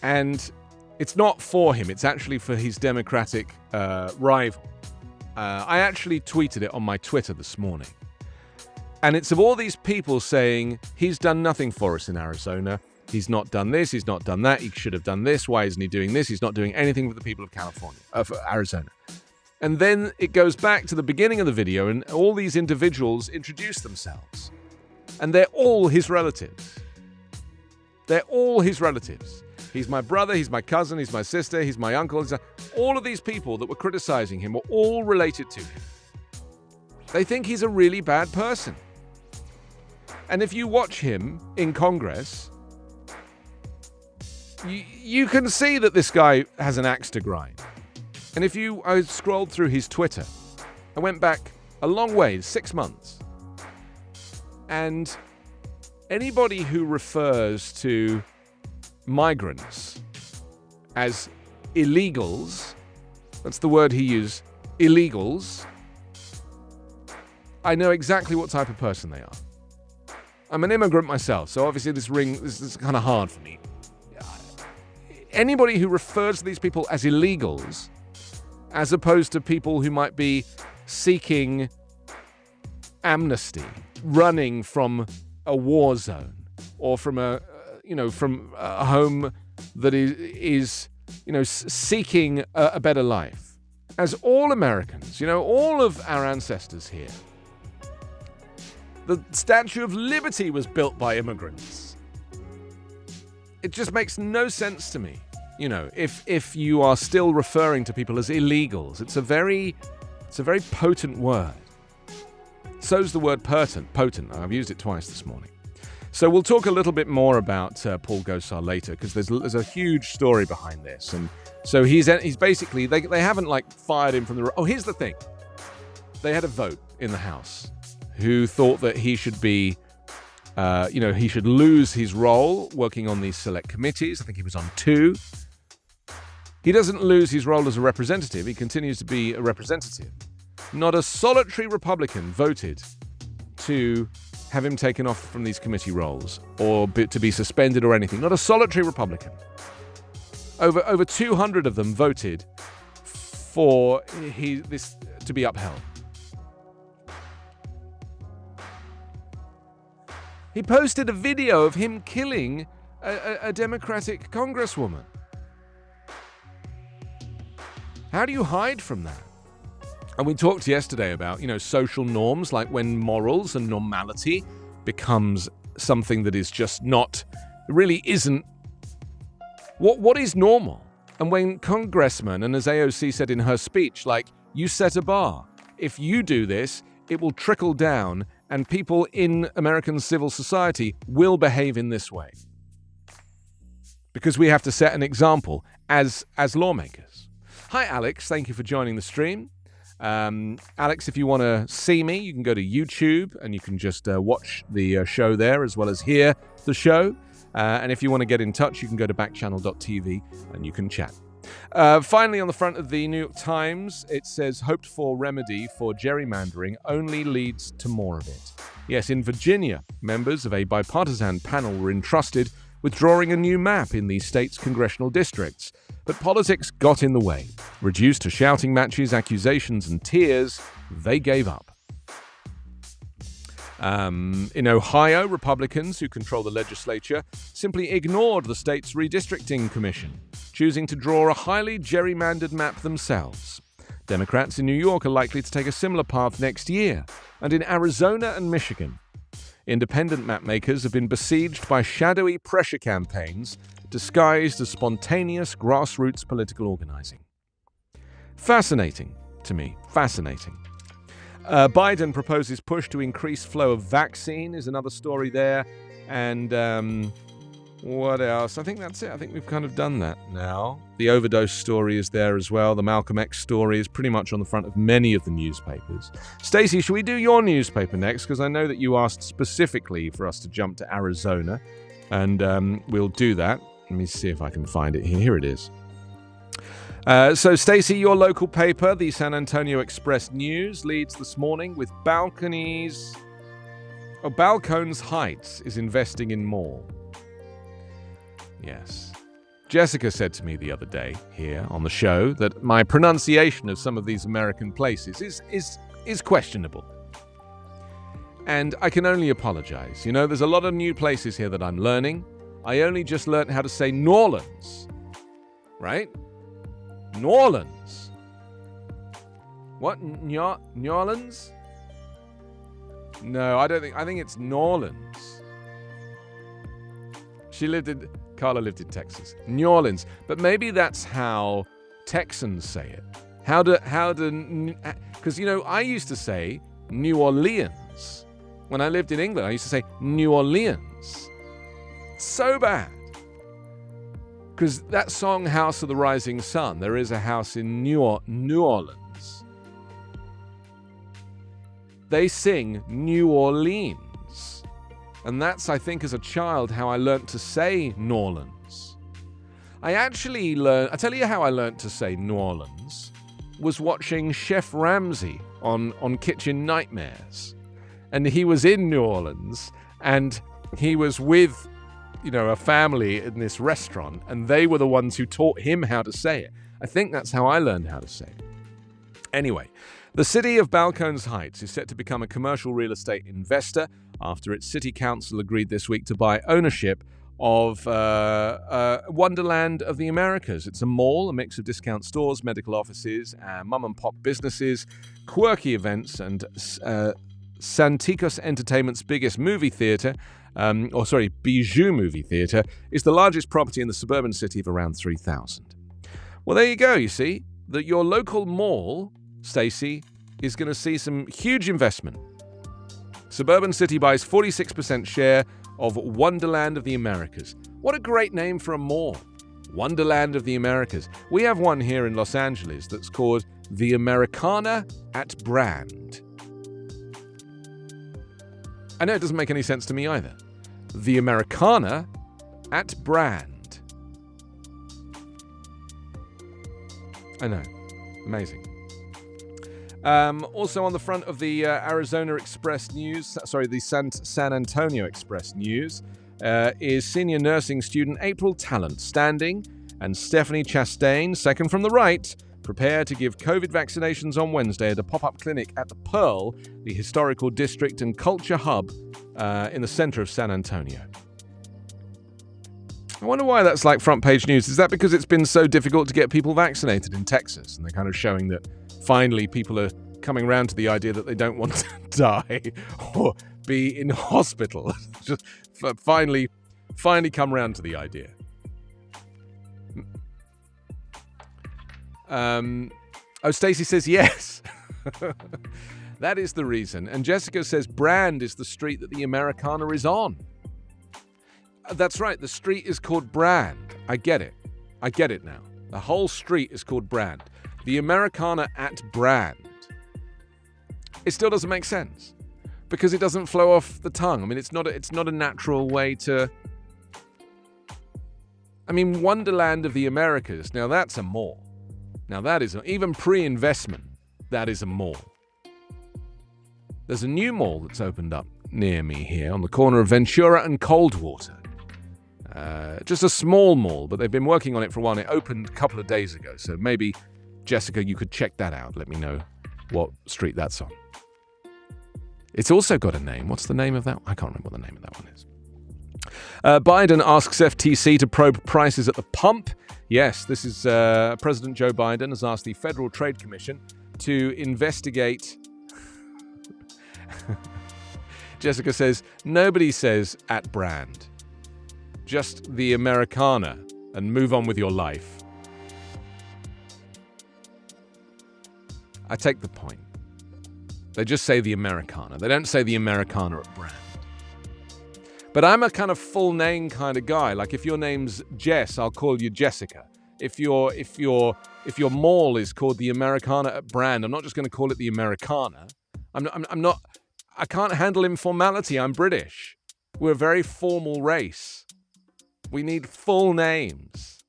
and it's not for him, it's actually for his Democratic rival. I actually tweeted it on my Twitter this morning. And it's of all these people saying, he's done nothing for us in Arizona. He's not done this, he's not done that, he should have done this, why isn't he doing this? He's not doing anything for the people of for Arizona. And then it goes back to the beginning of the video and all these individuals introduce themselves. And they're all his relatives. They're all his relatives. He's my brother, he's my cousin, he's my sister, he's my uncle. All of these people that were criticizing him were all related to him. They think he's a really bad person. And if you watch him in Congress, you can see that this guy has an axe to grind. And I scrolled through his Twitter. I went back a long way, 6 months. And anybody who refers to migrants as illegals, that's the word he used, illegals, I know exactly what type of person they are. I'm an immigrant myself, so obviously this is kind of hard for me. anybody who refers to these people as illegals, as opposed to people who might be seeking amnesty, running from a war zone, or from a home that is seeking a better life. As all Americans, all of our ancestors here, the Statue of Liberty was built by immigrants. It just makes no sense to me. If you are still referring to people as illegals, it's a very potent word. So's the word potent. I've used it twice this morning. So we'll talk a little bit more about Paul Gosar later, because there's a huge story behind this. And so he's basically, they haven't fired him from the... Oh, here's the thing. They had a vote in the House who thought that he should be, he should lose his role working on these select committees. I think he was on 2. He doesn't lose his role as a representative. He continues to be a representative. Not a solitary Republican voted to have him taken off from these committee roles or to be suspended or anything. Not a solitary Republican. Over 200 of them voted for this to be upheld. He posted a video of him killing a Democratic congresswoman. How do you hide from that? And we talked yesterday about, social norms, like when morals and normality becomes something that is just not, really isn't. What is normal? And when congressmen, and as AOC said in her speech, you set a bar. If you do this, it will trickle down, and people in American civil society will behave in this way. Because we have to set an example as lawmakers. Hi, Alex. Thank you for joining the stream. Alex, if you want to see me, you can go to YouTube and you can just watch the show there as well as hear the show. And if you want to get in touch, you can go to backchannel.tv and you can chat. Finally, on the front of the New York Times, it says, hoped for remedy for gerrymandering only leads to more of it. Yes, in Virginia, members of a bipartisan panel were entrusted with drawing a new map in the state's congressional districts. But politics got in the way. Reduced to shouting matches, accusations, and tears, they gave up. In Ohio, Republicans, who control the legislature, simply ignored the state's redistricting commission, choosing to draw a highly gerrymandered map themselves. Democrats in New York are likely to take a similar path next year. And in Arizona and Michigan, independent mapmakers have been besieged by shadowy pressure campaigns disguised as spontaneous grassroots political organizing. Fascinating to me. Fascinating. Biden proposes push to increase flow of vaccine is another story there. And what else? I think that's it. I think we've kind of done that now. The Overdose story is there as well. The Malcolm X story is pretty much on the front of many of the newspapers. Stacey, should we do your newspaper next? Because I know that you asked specifically for us to jump to Arizona. And we'll do that. Let me see if I can find it here. Here it is. So, Stacey, your local paper, the San Antonio Express News, leads this morning with Balcones Heights is investing in mall. Yes. Jessica said to me the other day here on the show that my pronunciation of some of these American places is questionable. And I can only apologize. There's a lot of new places here that I'm learning. I only just learned how to say New Orleans. Right? New Orleans. What? New Orleans? No, I think it's New Orleans. Carla lived in Texas. New Orleans. But maybe that's how Texans say it. Because, I used to say New Orleans. When I lived in England, I used to say New Orleans. So bad. Because that song, House of the Rising Sun, there is a house in New Orleans. They sing New Orleans. And that's, I think, as a child, how I learnt to say New Orleans. I tell you how I learnt to say New Orleans, was watching Chef Ramsay on Kitchen Nightmares. And he was in New Orleans, and he was with a family in this restaurant, and they were the ones who taught him how to say it. I think that's how I learned how to say it. Anyway, the city of Balcones Heights is set to become a commercial real estate investor after its city council agreed this week to buy ownership of Wonderland of the Americas. It's a mall, a mix of discount stores, medical offices, mum-and-pop businesses, quirky events, and Santikos Entertainment's biggest movie theatre, Bijou movie theatre, is the largest property in the suburban city of around 3,000. Well, there you go, you see. That your local mall, Stacey, is going to see some huge investment. Suburban City buys 46% share of Wonderland of the Americas. What a great name for a mall. Wonderland of the Americas. We have one here in Los Angeles that's called the Americana at Brand. I know it doesn't make any sense to me either. The Americana at Brand. I know. Amazing. Also on the front of the Arizona Express News, the San Antonio Express News, is senior nursing student April Talent standing, and Stephanie Chastain, second from the right, prepare to give COVID vaccinations on Wednesday at a pop-up clinic at the Pearl, the historical district and culture hub in the center of San Antonio. I wonder why that's like front page news. Is that because it's been so difficult to get people vaccinated in Texas, and they're kind of showing that finally people are coming around to the idea that they don't want to die or be in hospital? Just finally come around to the idea. Stacey says yes. That is the reason. And Jessica says Brand is the street that the Americana is on. That's right, the street is called Brand. I get it now. The whole street is called Brand. The Americana at Brand. It still doesn't make sense because it doesn't flow off the tongue. I mean, it's not a natural way to. I mean, Wonderland of the Americas. Now that's a mall. Now that is even pre-investment. That is a mall. There's a new mall that's opened up near me here on the corner of Ventura and Coldwater. Just a small mall, but they've been working on it for a while. It opened a couple of days ago, so maybe, Jessica, you could check that out. Let me know what street that's on. It's also got a name. What's the name of that? I can't remember what the name of that one is. Biden asks FTC to probe prices at the pump. Yes, this is President Joe Biden has asked the Federal Trade Commission to investigate. Jessica says, nobody says at Brand. Just the Americana and move on with your life. I take the point. They just say the Americana. They don't say the Americana at Brand. But I'm a kind of full name kind of guy. Like if your name's Jess, I'll call you Jessica. If your mall is called the Americana at Brand, I'm not just going to call it the Americana. I'm not. I can't handle informality. I'm British. We're a very formal race. We need full names.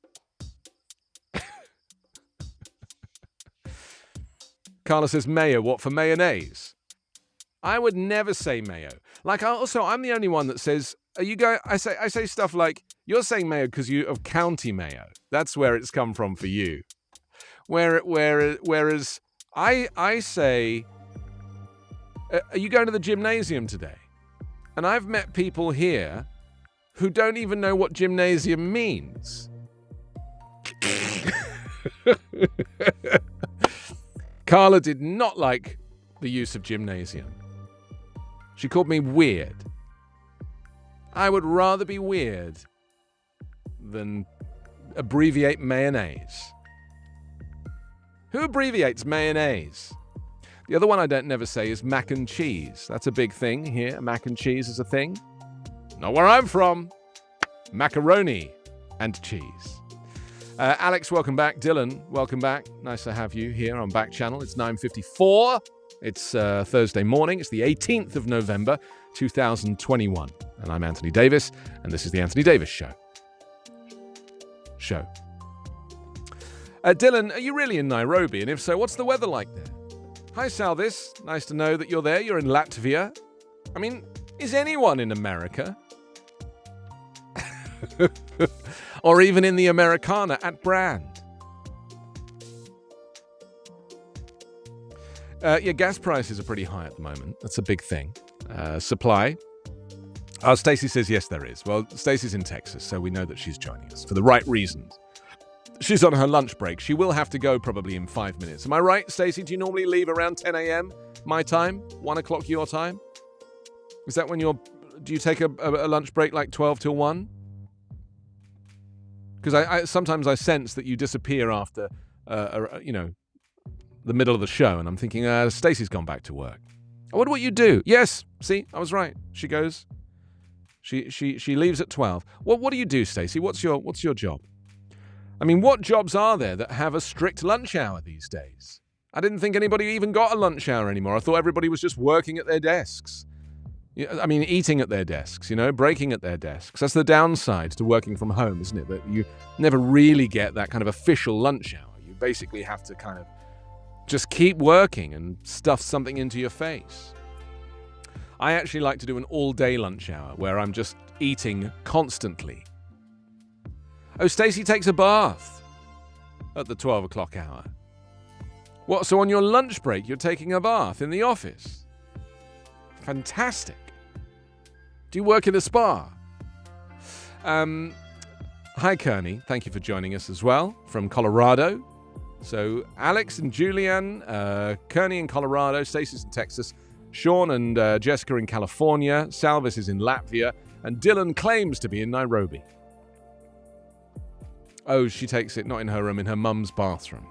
Carla says mayo. What, for mayonnaise? I would never say mayo. Like, I'm the only one that says, are you going? I say stuff like, you're saying mayo because you of County Mayo. That's where it's come from for you. Whereas I say, are you going to the gymnasium today? And I've met people here who don't even know what gymnasium means. Carla did not like the use of gymnasium. She called me weird. I would rather be weird than abbreviate mayonnaise. Who abbreviates mayonnaise? The other one I don't never say is mac and cheese. That's a big thing here. Mac and cheese is a thing. Not where I'm from. Macaroni and cheese. Alex, welcome back. Dylan, welcome back. Nice to have you here on Backchannel. It's 9:54. It's Thursday morning. It's the 18th of November, 2021. And I'm Anthony Davis, and this is The Anthony Davis Show. Dylan, are you really in Nairobi? And if so, what's the weather like there? Hi, Salvis. Nice to know that you're there. You're in Latvia. I mean, is anyone in America? Or even in the Americana at Brand. Gas prices are pretty high at the moment. That's a big thing. Supply. Oh, Stacey says yes, there is. Well, Stacey's in Texas, so we know that she's joining us for the right reasons. She's on her lunch break. She will have to go probably in 5 minutes. Am I right, Stacey? Do you normally leave around 10 a.m. my time? 1 o'clock your time? Is that when do you take a lunch break like 12 till 1? Because I sometimes I sense that you disappear after, the middle of the show, and I'm thinking, Stacey's gone back to work. I wonder what you do. Yes, see, I was right. She goes. She leaves at 12. What do you do, Stacey? What's your job? I mean, what jobs are there that have a strict lunch hour these days? I didn't think anybody even got a lunch hour anymore. I thought everybody was just working at their desks. I mean, eating at their desks, breaking at their desks. That's the downside to working from home, isn't it? That you never really get that kind of official lunch hour. You basically have to kind of just keep working and stuff something into your face. I actually like to do an all-day lunch hour where I'm just eating constantly. Oh, Stacey takes a bath at the 12 o'clock hour. What, so on your lunch break you're taking a bath in the office? Fantastic. Do you work in a spa? Hi, Kearney. Thank you for joining us as well from Colorado. So Alex and Julian, Kearney in Colorado, Stacey's in Texas, Sean and Jessica in California, Salvis is in Latvia, and Dylan claims to be in Nairobi. Oh, she takes it not in her room, in her mum's bathroom.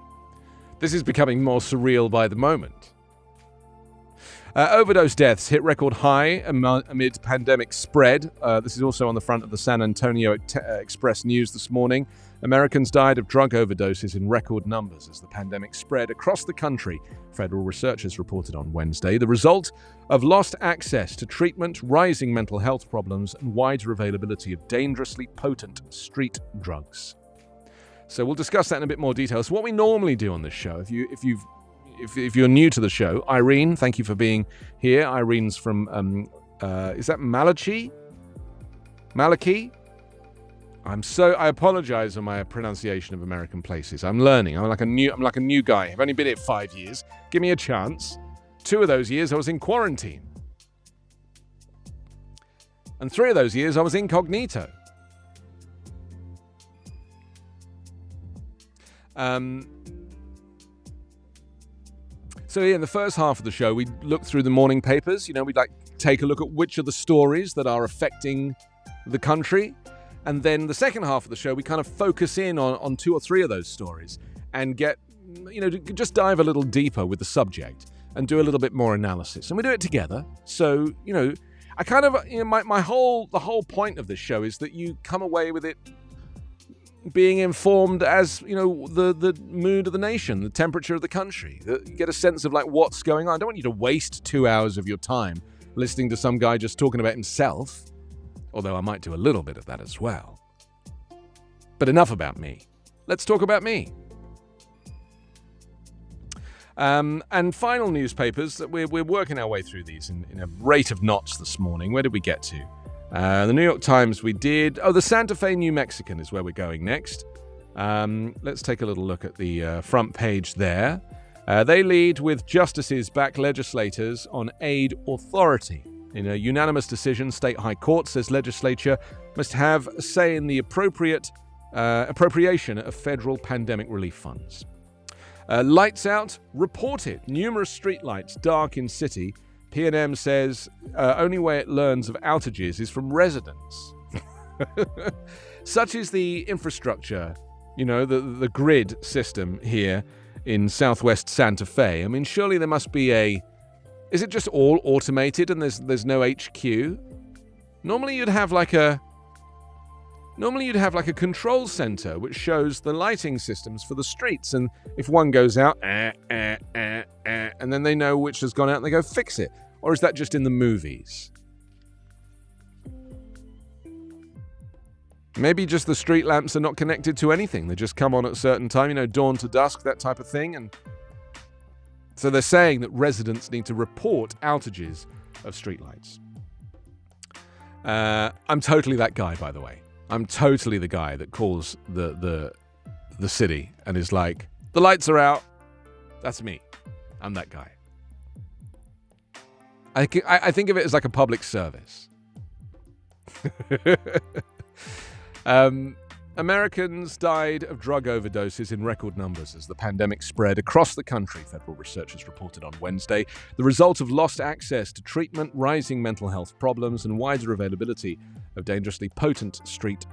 This is becoming more surreal by the moment. Overdose deaths hit record high amid pandemic spread. This is also on the front of the San Antonio Express News this morning. Americans died of drug overdoses in record numbers as the pandemic spread across the country, federal researchers reported on Wednesday. The result of lost access to treatment, rising mental health problems, and wider availability of dangerously potent street drugs. So we'll discuss that in a bit more detail. So what we normally do on this show, if you're new to the show, Irene, thank you for being here. Irene's from, is that Malachi? I apologize for my pronunciation of American places. I'm learning. I'm like a new guy. I've only been here 5 years. Give me a chance. 2 of those years I was in quarantine. And 3 of those years I was incognito. So in the first half of the show, we look through the morning papers. We'd like take a look at which of the stories that are affecting the country. And then the second half of the show, we kind of focus in on 2 or 3 of those stories and get, just dive a little deeper with the subject and do a little bit more analysis. And we do it together. So, I kind of, the whole point of this show is that you come away with it being informed as, the mood of the nation, the temperature of the country. You get a sense of what's going on. I don't want you to waste 2 hours of your time listening to some guy just talking about himself. Although I might do a little bit of that as well. But enough about me. Let's talk about me. And final newspapers, we're working our way through these in a rate of knots this morning. Where did we get to? The New York Times we did. Oh, the Santa Fe New Mexican is where we're going next. Let's take a little look at the front page there. They lead with justices back legislators on aid authority. In a unanimous decision, State High Court says legislature must have a say in the appropriation of federal pandemic relief funds. Lights out reported. Numerous streetlights dark in city. P&M says only way it learns of outages is from residents. Such is the infrastructure, the grid system here in southwest Santa Fe. I mean, surely there must be is it just all automated and there's no HQ? Normally you'd have like a control center which shows the lighting systems for the streets, and if one goes out, and then they know which has gone out and they go fix it. Or is that just in the movies? Maybe just the street lamps are not connected to anything. They just come on at a certain time, dawn to dusk, that type of thing, and so they're saying that residents need to report outages of streetlights. I'm totally that guy, by the way. I'm totally the guy that calls the city and is like, the lights are out. That's me. I'm that guy. I think of it as like a public service. Americans died of drug overdoses in record numbers as the pandemic spread across the country, federal researchers reported on Wednesday, the result of lost access to treatment, rising mental health problems, and wider availability of dangerously potent street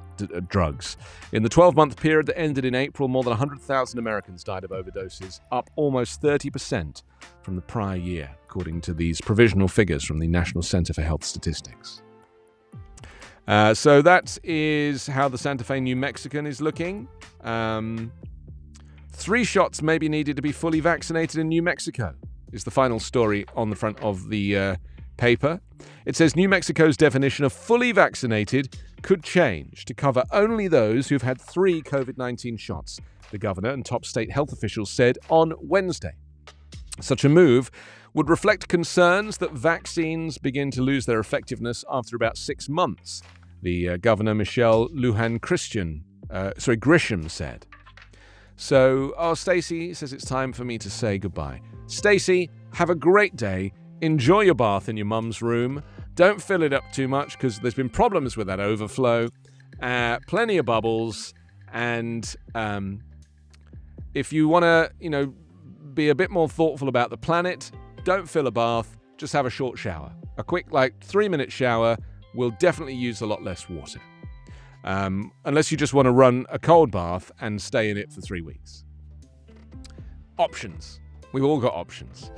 drugs. In the 12-month period that ended in April, more than 100,000 Americans died of overdoses, up almost 30% from the prior year, according to these provisional figures from the National Center for Health Statistics. So that is how the Santa Fe New Mexican is looking. 3 shots may be needed to be fully vaccinated in New Mexico, is the final story on the front of the paper. It says New Mexico's definition of fully vaccinated could change to cover only those who've had 3 COVID-19 shots, the governor and top state health officials said on Wednesday. Such a move would reflect concerns that vaccines begin to lose their effectiveness after about 6 months, the governor Michelle Lujan Grisham said. So, Stacey says it's time for me to say goodbye. Stacey, have a great day. Enjoy your bath in your mum's room. Don't fill it up too much because there's been problems with that overflow. Plenty of bubbles. And if you want to, be a bit more thoughtful about the planet, don't fill a bath. Just have a short shower. A quick, 3-minute shower will definitely use a lot less water. Unless you just want to run a cold bath and stay in it for 3 weeks. Options. We've all got options.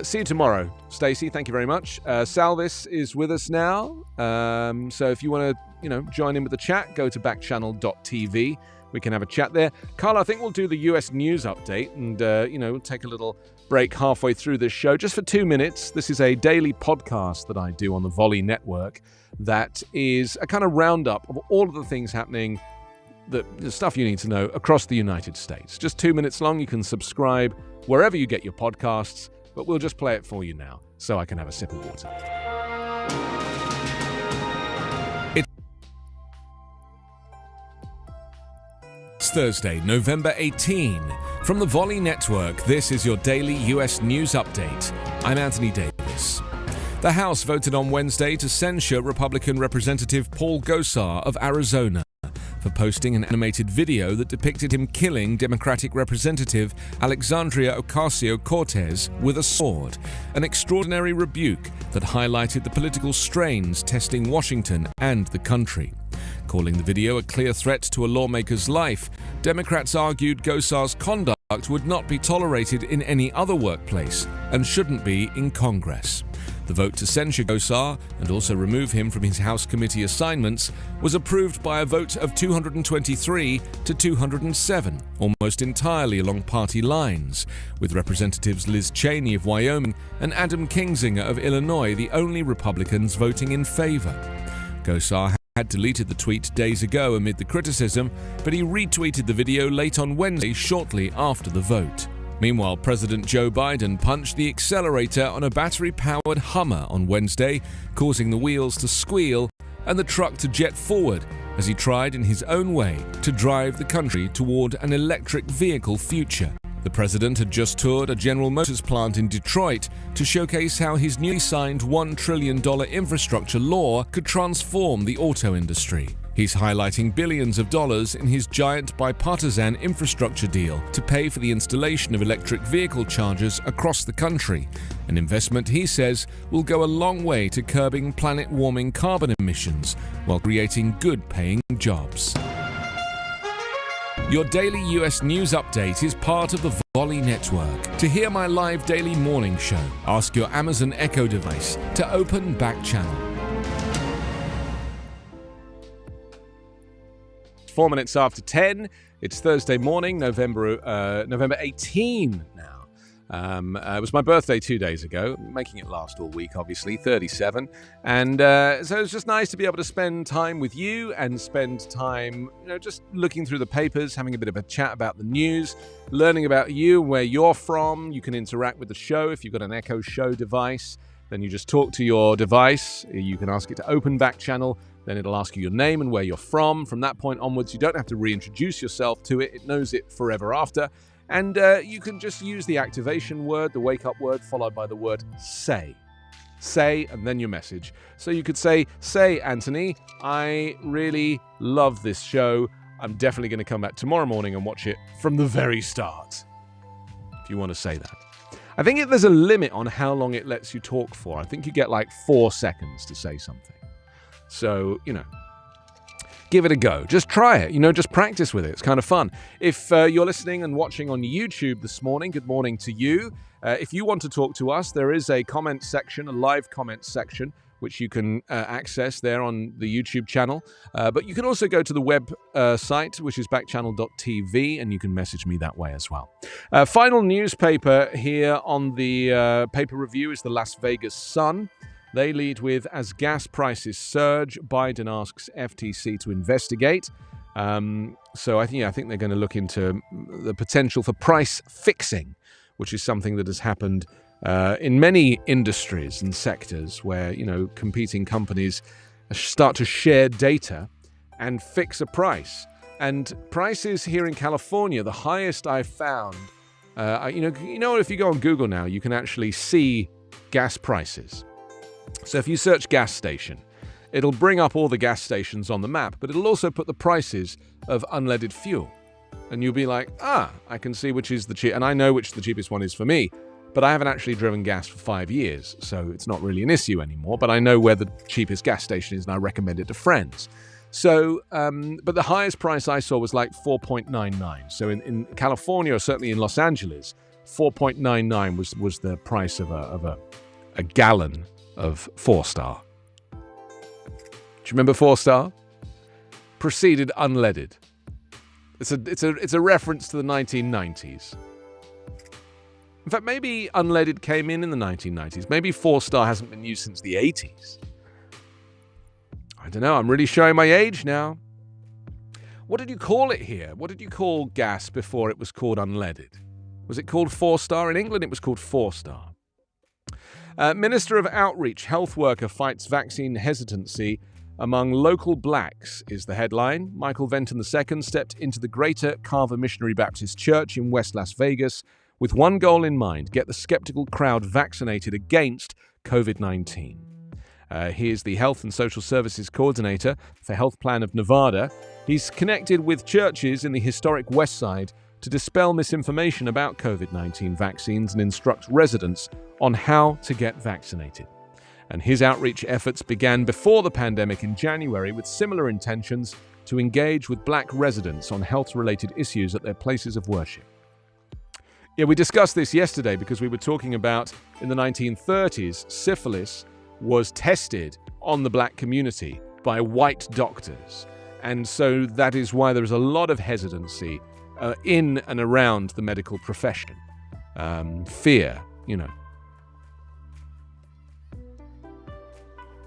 See you tomorrow, Stacey. Thank you very much. Salvis is with us now. So if you want to, join in with the chat, go to backchannel.tv. We can have a chat there. Carl, I think we'll do the US news update and, we'll take a little break halfway through this show just for 2 minutes. This is a daily podcast that I do on the Volley Network that is a kind of roundup of all of the things happening, the stuff you need to know across the United States. Just 2 minutes long. You can subscribe wherever you get your podcasts, but we'll just play it for you now so I can have a sip of water. It's Thursday, November 18. From the Volley Network, this is your daily US news update. I'm Anthony Davis. The House voted on Wednesday to censure Republican Representative Paul Gosar of Arizona for posting an animated video that depicted him killing Democratic Representative Alexandria Ocasio-Cortez with a sword, an extraordinary rebuke that highlighted the political strains testing Washington and the country. Calling the video a clear threat to a lawmaker's life, Democrats argued Gosar's conduct would not be tolerated in any other workplace and shouldn't be in Congress. The vote to censure Gosar and also remove him from his House committee assignments was approved by a vote of 223 to 207, almost entirely along party lines, with Representatives Liz Cheney of Wyoming and Adam Kinzinger of Illinois the only Republicans voting in favor. Gosar had deleted the tweet days ago amid the criticism, but he retweeted the video late on Wednesday shortly after the vote. Meanwhile, President Joe Biden punched the accelerator on a battery-powered Hummer on Wednesday, causing the wheels to squeal and the truck to jet forward as he tried in his own way to drive the country toward an electric vehicle future. The president had just toured a General Motors plant in Detroit to showcase how his newly signed $1 trillion infrastructure law could transform the auto industry. He's highlighting billions of dollars in his giant bipartisan infrastructure deal to pay for the installation of electric vehicle chargers across the country, an investment he says will go a long way to curbing planet-warming carbon emissions while creating good-paying jobs. Your daily US news update is part of the Volley Network. To hear my live daily morning show, ask your Amazon Echo device to open Backchannel. 4 minutes after 10. It's Thursday morning, November 18 now. It was my birthday 2 days ago, making it last all week, obviously, 37. And so it's just nice to be able to spend time with you and spend time, just looking through the papers, having a bit of a chat about the news, learning about you, where you're from. You can interact with the show if you've got an Echo Show device. Then you just talk to your device. You can ask it to open Backchannel. Then it'll ask you your name and where you're from. From that point onwards, you don't have to reintroduce yourself to it. It knows it forever after. And you can just use the activation word, the wake-up word, followed by the word say. Say, and then your message. So you could say, Anthony, I really love this show. I'm definitely going to come back tomorrow morning and watch it from the very start. If you want to say that. I think there's a limit on how long it lets you talk for. I think you get like 4 seconds to say something. So, give it a go. Just try it. Just practice with it. It's kind of fun. If you're listening and watching on YouTube this morning, good morning to you. If you want to talk to us, there is a comment section, a live comment section, which you can access there on the YouTube channel. But you can also go to the web site, which is backchannel.tv, and you can message me that way as well. Final newspaper here on the paper review is the Las Vegas Sun. They lead with, as gas prices surge, Biden asks FTC to investigate. So I think they're going to look into the potential for price fixing, which is something that has happened in many industries and sectors where, competing companies start to share data and fix a price. And prices here in California, the highest I've found, if you go on Google now, you can actually see gas prices. So if you search gas station, it'll bring up all the gas stations on the map, but it'll also put the prices of unleaded fuel. And you'll be like, I can see which is the cheap, and I know which the cheapest one is for me. But I haven't actually driven gas for 5 years, so it's not really an issue anymore. But I know where the cheapest gas station is, and I recommend it to friends. So, but the highest price I saw was like $4.99. So in California, or certainly in Los Angeles, $4.99 was the price of a gallon of 4-star. Do you remember 4-star? Preceded unleaded. It's a reference to the 1990s. In fact, maybe unleaded came in the 1990s. Maybe 4-star hasn't been used since the 80s. I don't know. I'm really showing my age now. What did you call it here? What did you call gas before it was called unleaded? Was it called 4-star? In England, it was called 4-star. Minister of Outreach, health worker fights vaccine hesitancy among local blacks is the headline. Michael Venton II stepped into the Greater Carver Missionary Baptist Church in West Las Vegas with one goal in mind: get the skeptical crowd vaccinated against COVID-19. Here's the Health and Social Services Coordinator for Health Plan of Nevada. He's connected with churches in the historic West Side to dispel misinformation about COVID-19 vaccines and instruct residents on how to get vaccinated. And his outreach efforts began before the pandemic in January with similar intentions to engage with black residents on health-related issues at their places of worship. Yeah, we discussed this yesterday because we were talking about in the 1930s, syphilis was tested on the black community by white doctors. And so that is why there is a lot of hesitancy in and around the medical profession. Fear,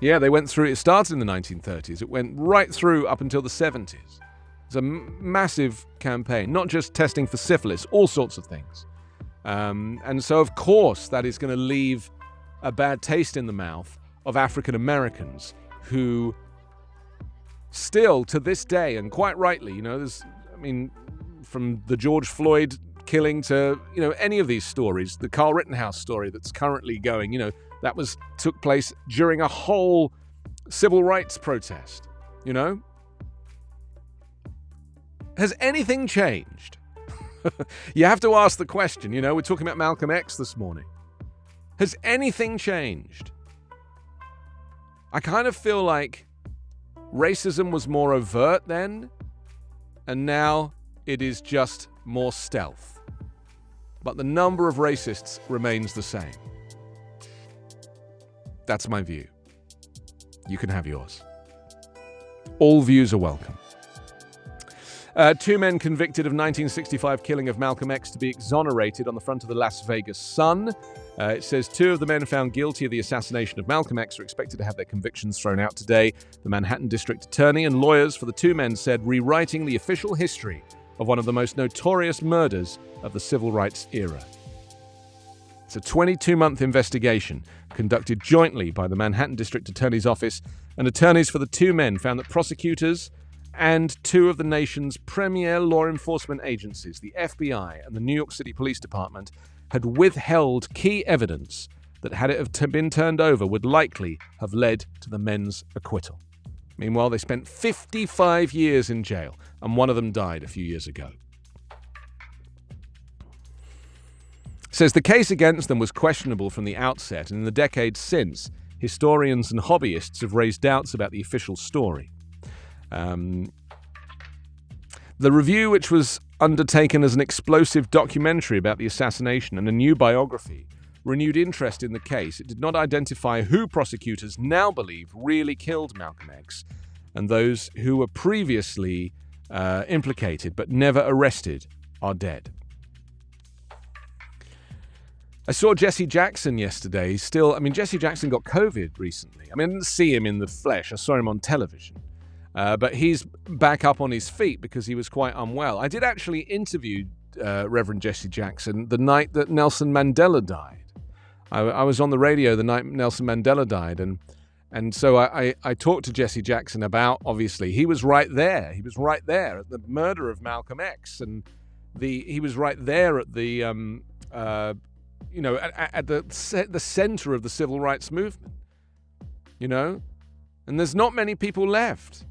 Yeah, they went through, it started in the 1930s. It went right through up until the 70s. It's a massive campaign, not just testing for syphilis, all sorts of things. And so, of course, that is going to leave a bad taste in the mouth of African Americans who still, to this day, and quite rightly, from the George Floyd killing to, any of these stories, the Carl Rittenhouse story that's currently going, that took place during a whole civil rights protest, Has anything changed? You have to ask the question, we're talking about Malcolm X this morning. Has anything changed? I kind of feel like racism was more overt then, and now it is just more stealth. But the number of racists remains the same. That's my view. You can have yours. All views are welcome. 2 men convicted of 1965 killing of Malcolm X to be exonerated on the front of the Las Vegas Sun. It says 2 of the men found guilty of the assassination of Malcolm X are expected to have their convictions thrown out today. The Manhattan District Attorney and lawyers for the 2 men said, rewriting the official history of one of the most notorious murders of the civil rights era. It's a 22-month investigation conducted jointly by the Manhattan District Attorney's Office and attorneys for the two men found that prosecutors and two of the nation's premier law enforcement agencies, the FBI and the New York City Police Department, had withheld key evidence that, had it been turned over, would likely have led to the men's acquittal. Meanwhile, they spent 55 years in jail, and one of them died a few years ago. It says the case against them was questionable from the outset, and in the decades since, historians and hobbyists have raised doubts about the official story. The review, which was undertaken as an explosive documentary about the assassination and a new biography, renewed interest in the case. It did not identify who prosecutors now believe really killed Malcolm X, and those who were previously implicated but never arrested are dead. I saw Jesse Jackson yesterday. Jesse Jackson got COVID recently. I didn't see him in the flesh. I saw him on television. But he's back up on his feet because he was quite unwell. I did actually interview Reverend Jesse Jackson the night that Nelson Mandela died. I was on the radio the night Nelson Mandela died, and so I talked to Jesse Jackson about, obviously, he was right there. He was right there at the murder of Malcolm X, and he was right there at the at the center of the civil rights movement. And there's not many people left.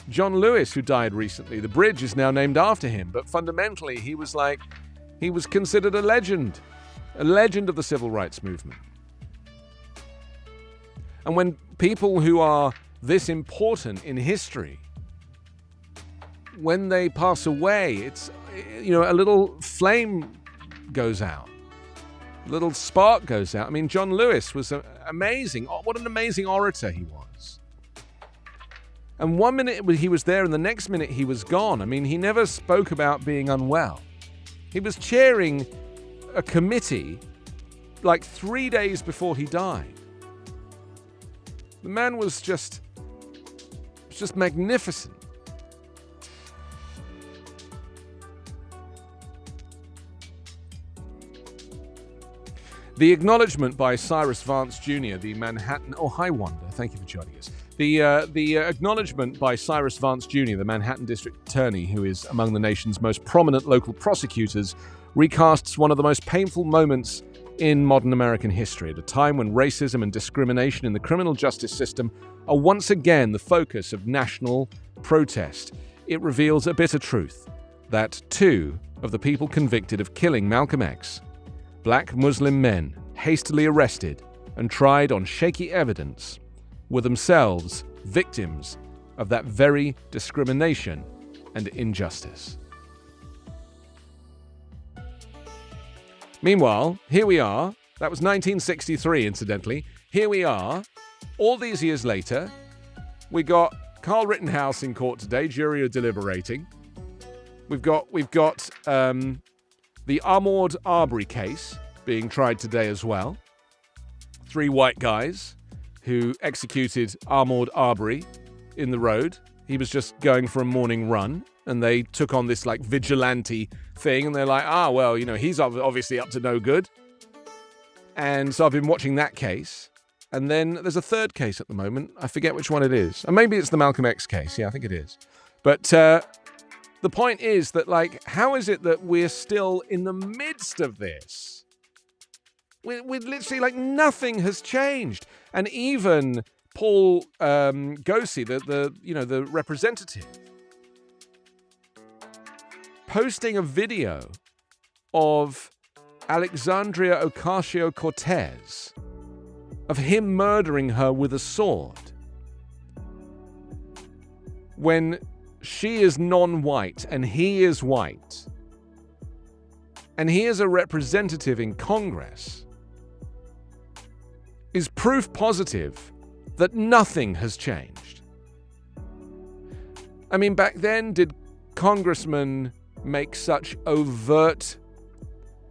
John Lewis, who died recently, the bridge is now named after him, but fundamentally he was considered a legend of the civil rights movement. And when people who are this important in history, when they pass away, it's, a little flame goes out, a little spark goes out. John Lewis was amazing. What an amazing orator he was. And 1 minute he was there and the next minute he was gone. He never spoke about being unwell. He was chairing a committee 3 days before he died. The man was just magnificent. The acknowledgement by Cyrus Vance Jr., the Manhattan... Oh, hi, Wanda. Thank you for joining us. The acknowledgement by Cyrus Vance Jr., the Manhattan District Attorney, who is among the nation's most prominent local prosecutors, recasts one of the most painful moments in modern American history, at a time when racism and discrimination in the criminal justice system are once again the focus of national protest. It reveals a bitter truth, that two of the people convicted of killing Malcolm X, black Muslim men hastily arrested and tried on shaky evidence, were themselves victims of that very discrimination and injustice. Meanwhile, here we are. That was 1963, incidentally. Here we are, all these years later. We got Carl Rittenhouse in court today. Jury are deliberating. We've got the Ahmaud Arbery case being tried today as well. 3 white guys who executed Ahmaud Arbery in the road. He was just going for a morning run, and they took on this vigilante thing, and they're like, he's obviously up to no good. And so I've been watching that case. And then there's a third case at the moment. I forget which one it is. And maybe it's the Malcolm X case. Yeah, I think it is. But the point is that, how is it that we're still in the midst of this? We're literally, nothing has changed. And even Paul Gossi, the representative, posting a video of Alexandria Ocasio-Cortez, of him murdering her with a sword, when she is non-white and he is white, and he is a representative in Congress, is proof positive that nothing has changed. Back then, did congressmen make such overt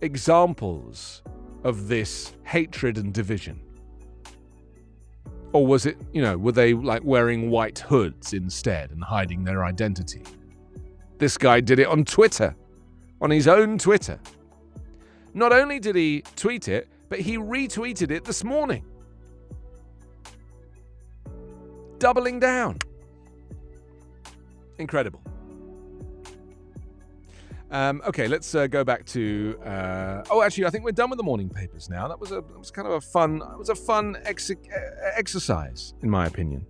examples of this hatred and division? Or was it, were they wearing white hoods instead and hiding their identity? This guy did it on Twitter, on his own Twitter. Not only did he tweet it, but he retweeted it this morning. doubling down. Incredible. Okay, let's go back to. Actually, I think we're done with the morning papers now. That was a fun exercise, in my opinion.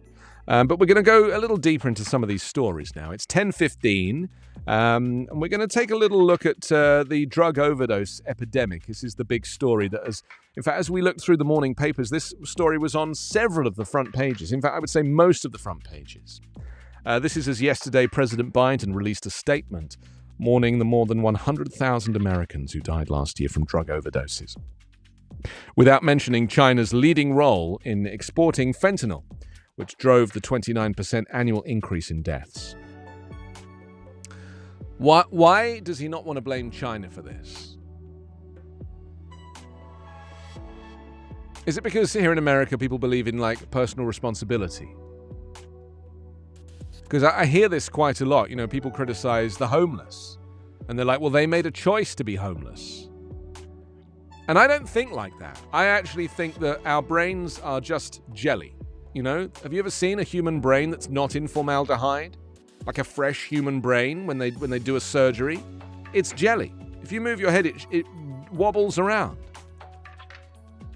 But we're going to go a little deeper into some of these stories now. It's 10:15, and we're going to take a little look at the drug overdose epidemic. This is the big story that has, in fact, as we looked through the morning papers, this story was on several of the front pages. In fact, I would say most of the front pages. This is as yesterday President Biden released a statement mourning the more than 100,000 Americans who died last year from drug overdoses, without mentioning China's leading role in exporting fentanyl, which drove the 29% annual increase in deaths. Why does he not want to blame China for this? Is it because here in America people believe in personal responsibility? Because I hear this quite a lot. People criticize the homeless. And they're like, well, they made a choice to be homeless. And I don't think like that. I actually think that our brains are just jelly. Have you ever seen a human brain that's not in formaldehyde? Like a fresh human brain when they do a surgery? It's jelly. If you move your head, it wobbles around.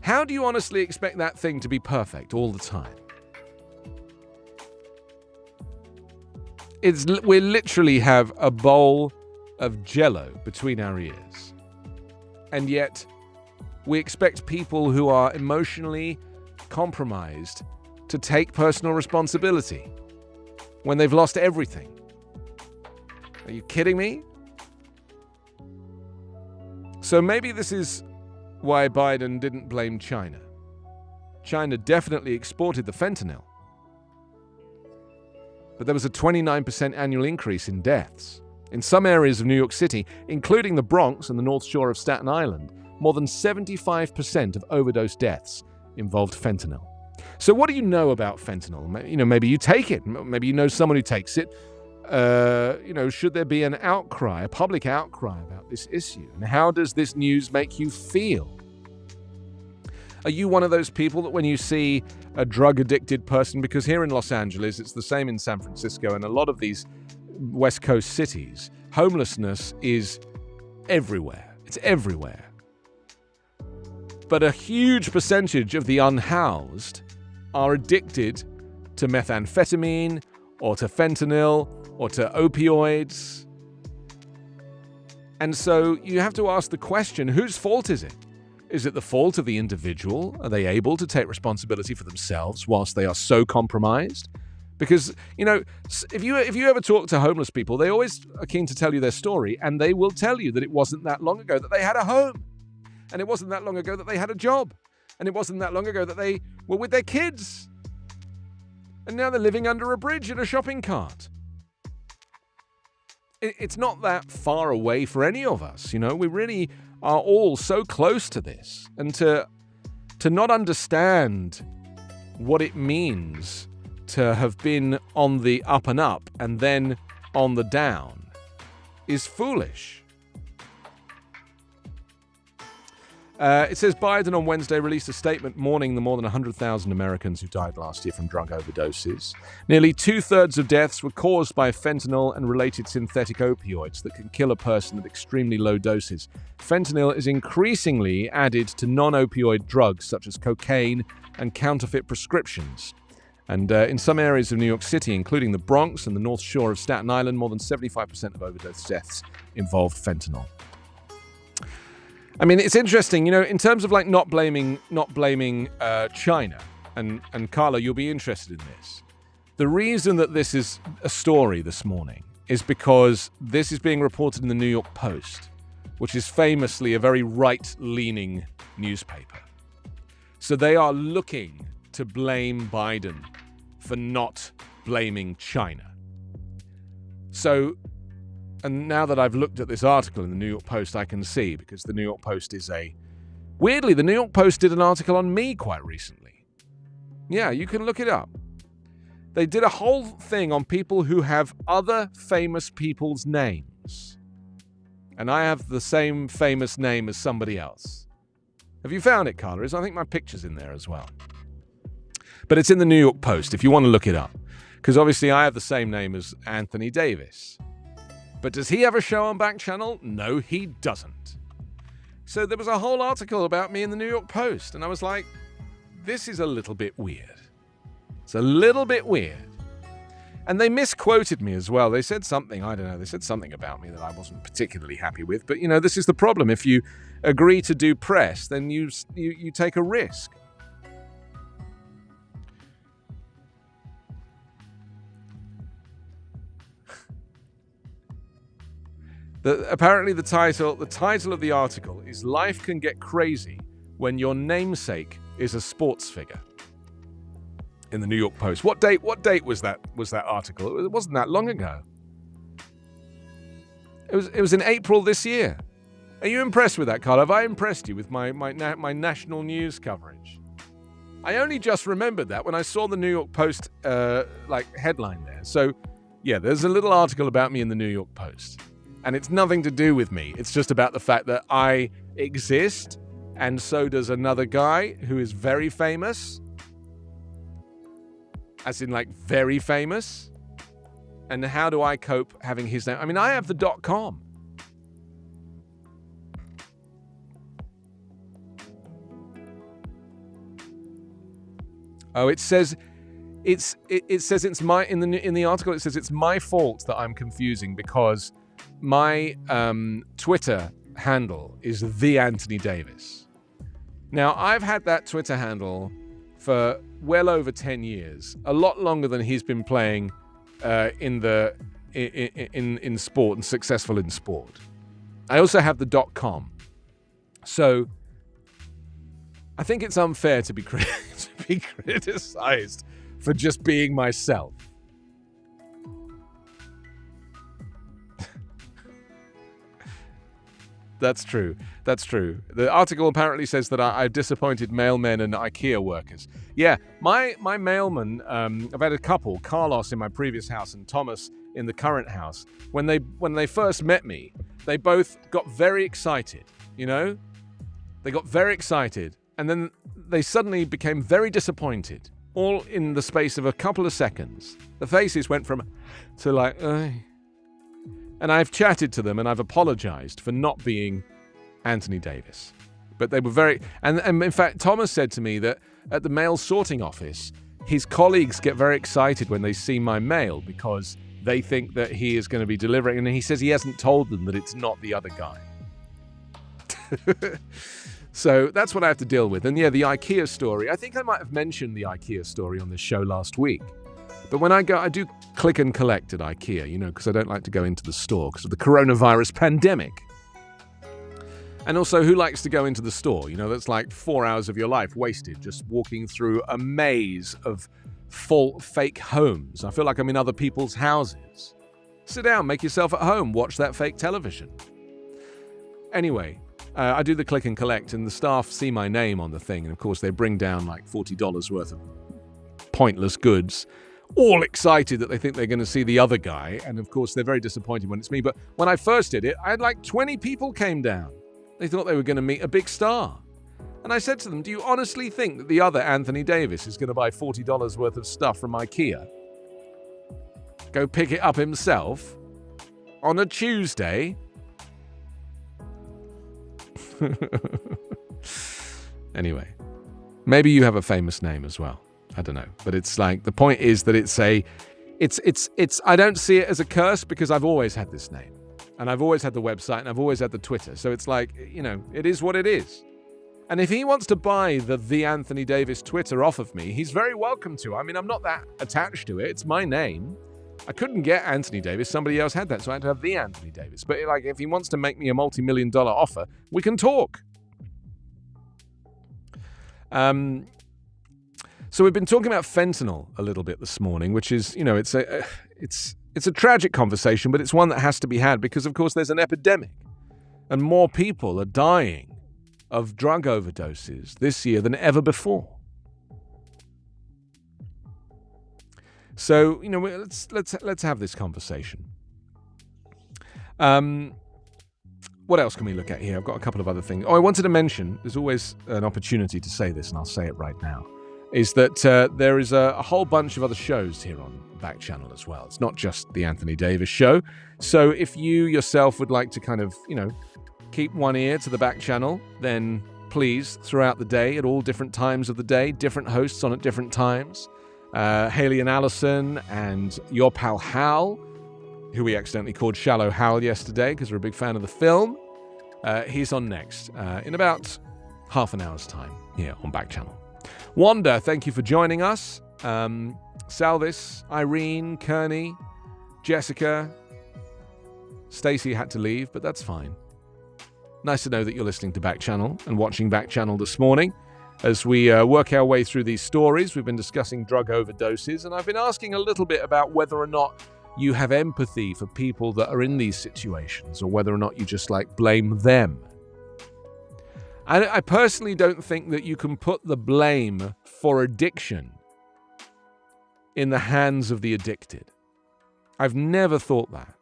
How do you honestly expect that thing to be perfect all the time? We literally have a bowl of Jell-O between our ears. And yet, we expect people who are emotionally compromised to take personal responsibility when they've lost everything. Are you kidding me? So maybe this is why Biden didn't blame China. China definitely exported the fentanyl. But there was a 29% annual increase in deaths. In some areas of New York City, including the Bronx and the North Shore of Staten Island, more than 75% of overdose deaths involved fentanyl. So what do you know about fentanyl? Maybe you take it. Maybe you know someone who takes it. Should there be an outcry, a public outcry about this issue? And how does this news make you feel? Are you one of those people that when you see a drug-addicted person, because here in Los Angeles, it's the same in San Francisco and a lot of these West Coast cities, homelessness is everywhere. It's everywhere. But a huge percentage of the unhoused are addicted to methamphetamine or to fentanyl or to opioids. And so you have to ask the question, whose fault is it? Is it the fault of the individual? Are they able to take responsibility for themselves whilst they are so compromised? Because, if you ever talk to homeless people, they always are keen to tell you their story, and they will tell you that it wasn't that long ago that they had a home. And it wasn't that long ago that they had a job. And it wasn't that long ago that they were with their kids. And now they're living under a bridge in a shopping cart. It's not that far away for any of us, We really are all so close to this. And to not understand what it means to have been on the up and up and then on the down is foolish. It says Biden on Wednesday released a statement mourning the more than 100,000 Americans who died last year from drug overdoses. Nearly 2/3 of deaths were caused by fentanyl and related synthetic opioids that can kill a person at extremely low doses. Fentanyl is increasingly added to non-opioid drugs such as cocaine and counterfeit prescriptions. And in some areas of New York City, including the Bronx and the North Shore of Staten Island, more than 75% of overdose deaths involved fentanyl. I mean, it's interesting, in terms of not blaming China, and Carla, you'll be interested in this. The reason that this is a story this morning is because this is being reported in the New York Post, which is famously a very right-leaning newspaper. So they are looking to blame Biden for not blaming China. And now that I've looked at this article in the New York Post, I can see, because the New York Post weirdly, the New York Post did an article on me quite recently. Yeah, you can look it up. They did a whole thing on people who have other famous people's names. And I have the same famous name as somebody else. Have you found it, Carla? I think my picture's in there as well. But it's in the New York Post if you want to look it up. Because obviously I have the same name as Anthony Davis. But does he have a show on Backchannel? No, he doesn't. So there was a whole article about me in the New York Post. And I was like, this is a little bit weird. It's a little bit weird. And they misquoted me as well. They said something, I don't know, they said something about me that I wasn't particularly happy with. But, this is the problem. If you agree to do press, then you take a risk. Apparently the title of the article is "Life Can Get Crazy When Your Namesake is a Sports Figure." In the New York Post. What date was that article? It wasn't that long ago. It was in April this year. Are you impressed with that, Carl? Have I impressed you with my national news coverage? I only just remembered that when I saw the New York Post headline there. So, yeah, there's a little article about me in the New York Post. And it's nothing to do with me. It's just about the fact that I exist, and so does another guy who is very famous. As in, very famous. And how do I cope having his name? I mean, I have the .com. Oh, it says it's my in the article. It says it's my fault that I'm confusing because my Twitter handle is the Anthony Davis. Now, I've had that Twitter handle for well over 10 years, a lot longer than he's been playing in sport and successful in sport. I also have the .com. So I think it's unfair to be criticized for just being myself. That's true. The article apparently says that I've disappointed mailmen and IKEA workers. Yeah, my mailman, I've had a couple, Carlos in my previous house and Thomas in the current house. When they first met me, they both got very excited, They got very excited, and then they suddenly became very disappointed, all in the space of a couple of seconds. The faces went from to And I've chatted to them and I've apologized for not being Anthony Davis. But they were very... And in fact, Thomas said to me that at the mail sorting office, his colleagues get very excited when they see my mail because they think that he is going to be delivering. And he says he hasn't told them that it's not the other guy. So that's what I have to deal with. And yeah, the IKEA story. I think I might have mentioned the IKEA story on this show last week. But when I do click and collect at IKEA, because I don't like to go into the store because of the coronavirus pandemic. And also, who likes to go into the store? That's like 4 hours of your life wasted just walking through a maze of fake homes. I feel like I'm in other people's houses. Sit down, make yourself at home, watch that fake television. Anyway, I do the click and collect, and the staff see my name on the thing. And of course, they bring down like $40 worth of pointless goods. All excited that they think they're going to see the other guy. And of course, they're very disappointed when it's me. But when I first did it, I had like 20 people came down. They thought they were going to meet a big star. And I said to them, do you honestly think that the other Anthony Davis is going to buy $40 worth of stuff from IKEA? Go pick it up himself on a Tuesday? Anyway, maybe you have a famous name as well. I don't know, but it's like the point is that it's I don't see it as a curse because I've always had this name and I've always had the website and I've always had the Twitter. So it's like, it is what it is. And if he wants to buy the Anthony Davis Twitter off of me, he's very welcome to. I mean, I'm not that attached to it. It's my name. I couldn't get Anthony Davis. Somebody else had that. So I had to have the Anthony Davis. But if he wants to make me a multi-million-dollar offer, we can talk. So we've been talking about fentanyl a little bit this morning, which is, it's a tragic conversation, but it's one that has to be had because, of course, there's an epidemic and more people are dying of drug overdoses this year than ever before. So, let's have this conversation. What else can we look at here? I've got a couple of other things. Oh, I wanted to mention, there's always an opportunity to say this, and I'll say it right now. is that there is a whole bunch of other shows here on Backchannel as well. It's not just the Anthony Davis Show. So if you yourself would like to kind of, keep one ear to the Backchannel, then please, throughout the day, at all different times of the day, different hosts on at different times. Haley and Allison and your pal Hal, who we accidentally called Shallow Hal yesterday because we're a big fan of the film. He's on next in about half an hour's time here on Backchannel. Wanda, thank you for joining us. Salvis, Irene, Kearney, Jessica. Stacey had to leave, but that's fine. Nice to know that you're listening to Backchannel and watching Backchannel this morning. As we work our way through these stories, we've been discussing drug overdoses, and I've been asking a little bit about whether or not you have empathy for people that are in these situations, or whether or not you just blame them. I personally don't think that you can put the blame for addiction in the hands of the addicted. I've never thought that.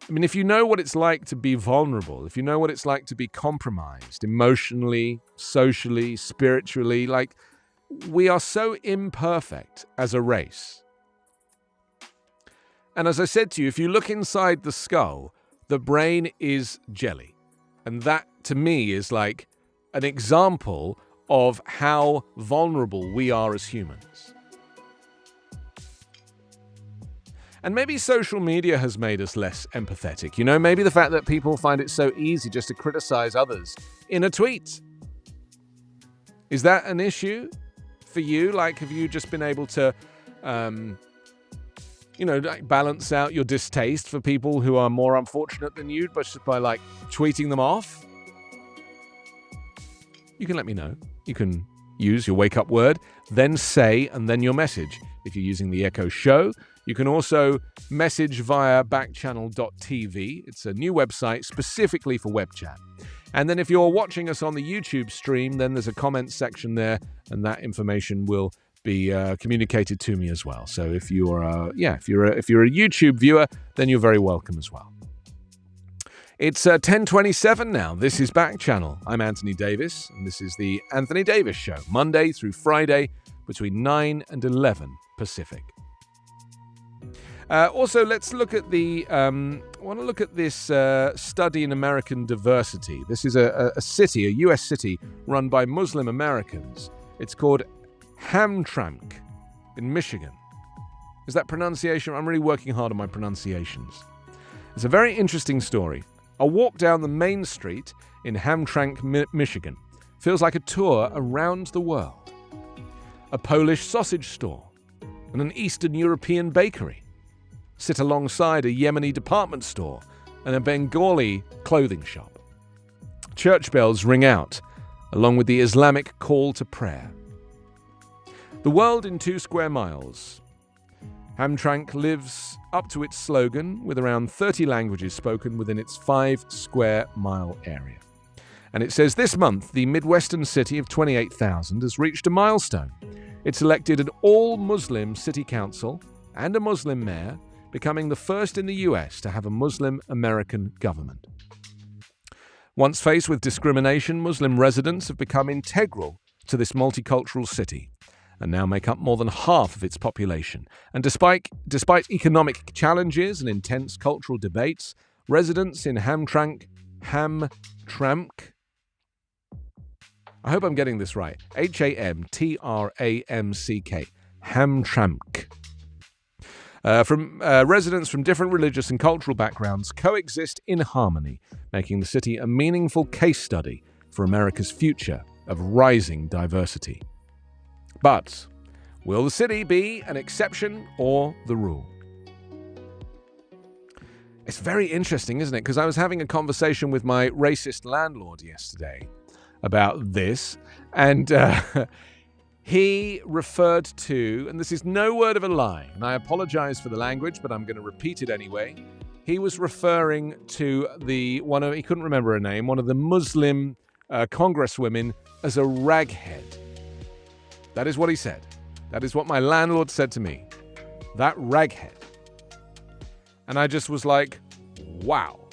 I mean, if you know what it's like to be vulnerable, if you know what it's like to be compromised emotionally, socially, spiritually, we are so imperfect as a race. And as I said to you, if you look inside the skull, the brain is jelly. And that, to me, is an example of how vulnerable we are as humans. And maybe social media has made us less empathetic. Maybe the fact that people find it so easy just to criticize others in a tweet. Is that an issue for you? Have you just been able to, balance out your distaste for people who are more unfortunate than you, but just by tweeting them off? You can let me know. You can use your wake up word, then say, and then your message. If you're using the Echo Show, you can also message via backchannel.tv. It's a new website specifically for web chat. And then if you're watching us on the YouTube stream, then there's a comments section there, and that information will be communicated to me as well. So if you're a YouTube viewer, then you're very welcome as well. It's 10:27 now. This is Backchannel. I'm Anthony Davis, and this is the Anthony Davis Show, Monday through Friday between 9 and 11 Pacific. Also, let's look at I want to look at this study in American diversity. This is a city, a U.S. city, run by Muslim Americans. It's called Hamtramck in Michigan. Is that pronunciation? I'm really working hard on my pronunciations. It's a very interesting story. A walk down the main street in Hamtramck, Michigan feels like a tour around the world. A Polish sausage store and an Eastern European bakery sit alongside a Yemeni department store and a Bengali clothing shop. Church bells ring out, along with the Islamic call to prayer. The world in 2 square miles. Hamtramck lives up to its slogan with around 30 languages spoken within its 5 square mile area. And it says this month, the Midwestern city of 28,000 has reached a milestone. It's elected an all-Muslim city council and a Muslim mayor, becoming the first in the US to have a Muslim American government. Once faced with discrimination, Muslim residents have become integral to this multicultural city and now make up more than half of its population. And despite economic challenges and intense cultural debates, residents in Hamtramck, I hope I'm getting this right, Hamtramck, Hamtramck. Residents from different religious and cultural backgrounds coexist in harmony, making the city a meaningful case study for America's future of rising diversity. But will the city be an exception or the rule? It's very interesting, isn't it? Because I was having a conversation with my racist landlord yesterday about this, and he referred to, and this is no word of a lie, and I apologize for the language, but I'm going to repeat it anyway. He was referring to he couldn't remember her name, one of the Muslim congresswomen as a raghead. That is what he said. That is what my landlord said to me. That raghead. And I just was like, wow.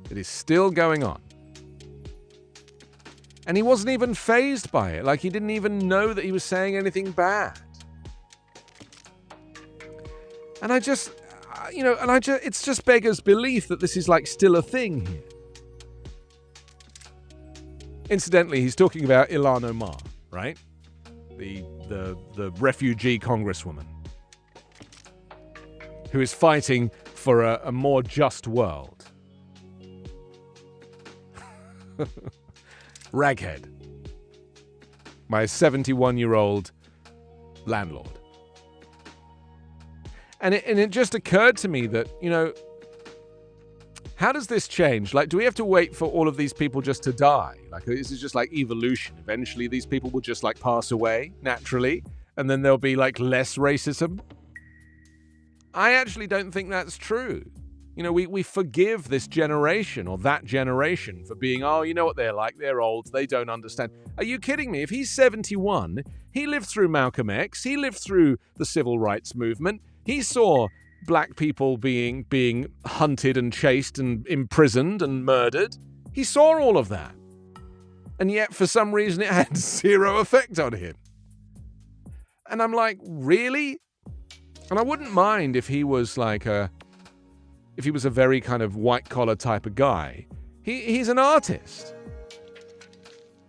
It is still going on. And he wasn't even fazed by it. Like, he didn't even know that he was saying anything bad. And it just beggars belief that this is like still a thing here. Incidentally, he's talking about Ilhan Omar, right? The refugee congresswoman who is fighting for a more just world. Raghead. My 71-year-old landlord. And it just occurred to me that, how does this change? Like, do we have to wait for all of these people just to die? Like, is it just like evolution? Eventually, these people will just like pass away naturally, and then there'll be like less racism? I actually don't think that's true. We forgive this generation or that generation for being, you know what they're like, they're old, they don't understand. Are you kidding me? If he's 71, he lived through Malcolm X, he lived through the civil rights movement, he saw black people being hunted and chased and imprisoned and murdered. He saw all of that. And yet, for some reason, it had zero effect on him. And I'm like, really? And I wouldn't mind if he was like a very kind of white-collar type of guy. He's an artist.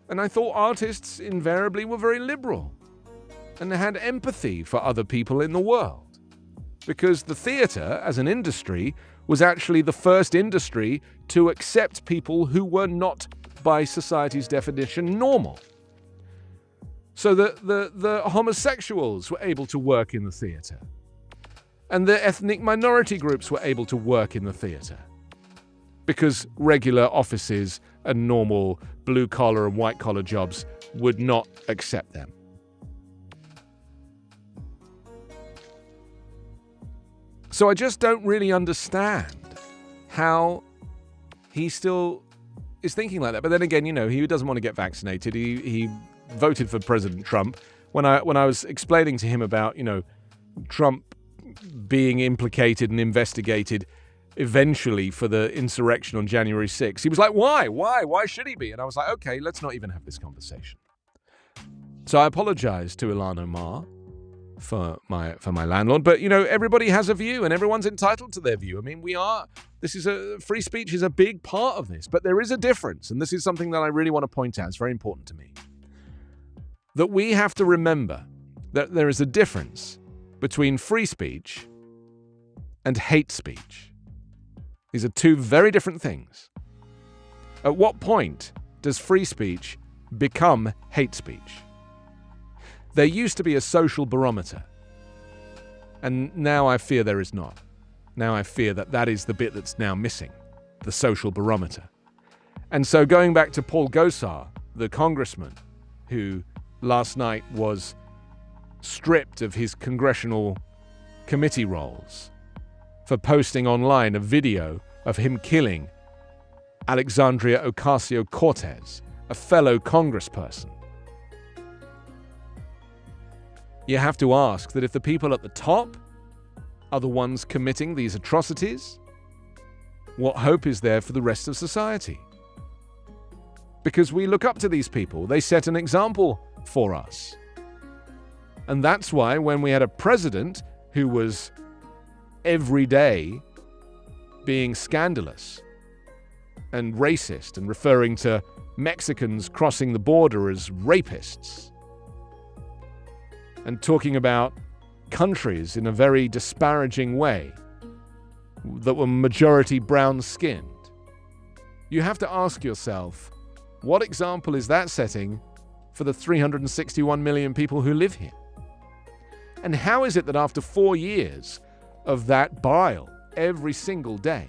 And I thought artists invariably were very liberal and had empathy for other people in the world. Because the theatre, as an industry, was actually the first industry to accept people who were not, by society's definition, normal. So the homosexuals were able to work in the theatre. And the ethnic minority groups were able to work in the theatre. Because regular offices and normal blue-collar and white-collar jobs would not accept them. So I just don't really understand how he still is thinking like that. But then again, he doesn't want to get vaccinated. He voted for President Trump. When I was explaining to him about, Trump being implicated and investigated eventually for the insurrection on January 6th, he was like, why? Why should he be? And I was like, okay, let's not even have this conversation. So I apologized to Ilhan Omar for my landlord, but everybody has a view and everyone's entitled to their view. I mean, free speech is a big part of this, but there is a difference, and this is something that I really want to point out. It's very important to me that we have to remember that there is a difference between free speech and hate speech. These are two very different things. At what point does free speech become hate speech? There used to be a social barometer, and now I fear there is not. Now I fear that is the bit that's now missing, the social barometer. And so going back to Paul Gosar, the congressman who last night was stripped of his congressional committee roles for posting online a video of him killing Alexandria Ocasio-Cortez, a fellow congressperson. You have to ask that if the people at the top are the ones committing these atrocities, what hope is there for the rest of society? Because we look up to these people. They set an example for us. And that's why when we had a president who was every day being scandalous and racist and referring to Mexicans crossing the border as rapists, and talking about countries in a very disparaging way that were majority brown-skinned, you have to ask yourself, what example is that setting for the 361 million people who live here? And how is it that after 4 years of that bile every single day,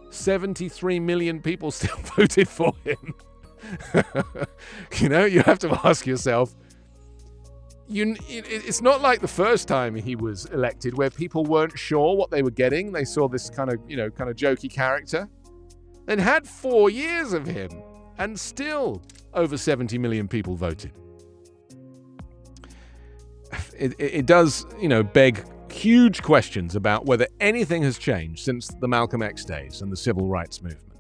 73 million people still voted for him? You have to ask yourself, it's not like the first time he was elected where people weren't sure what they were getting. They saw this kind of jokey character and had 4 years of him, and still over 70 million people voted. It does, beg huge questions about whether anything has changed since the Malcolm X days and the civil rights movement.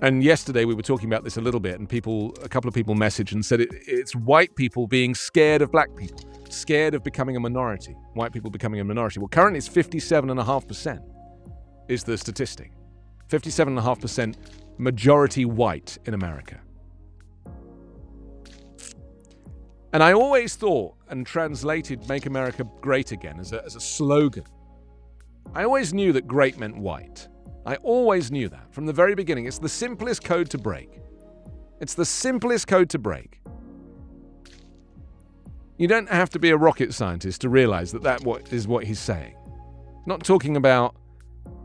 And yesterday we were talking about this a little bit, and a couple of people messaged and said it's white people being scared of black people, scared of becoming a minority, white people becoming a minority. Well, currently it's 57.5% is the statistic. 57.5% majority white in America. And I always thought and translated Make America Great Again as a slogan. I always knew that great meant white. I always knew that from the very beginning. It's the simplest code to break. It's the simplest code to break. You don't have to be a rocket scientist to realize that is what he's saying. Not talking about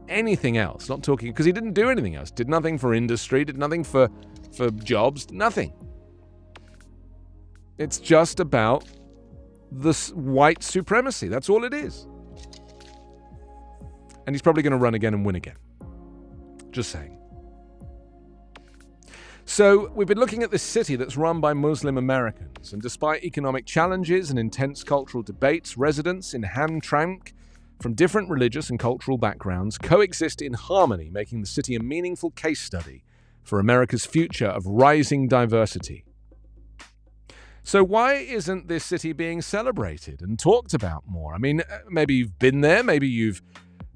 anything else. Not talking, because he didn't do anything else. Did nothing for industry, did nothing for jobs, nothing. It's just about this white supremacy. That's all it is. And he's probably going to run again and win again. Just saying. So we've been looking at this city that's run by Muslim Americans, and despite economic challenges and intense cultural debates, residents in Hamtramck from different religious and cultural backgrounds coexist in harmony, making the city a meaningful case study for America's future of rising diversity. So why isn't this city being celebrated and talked about more? I mean, maybe you've been there, maybe you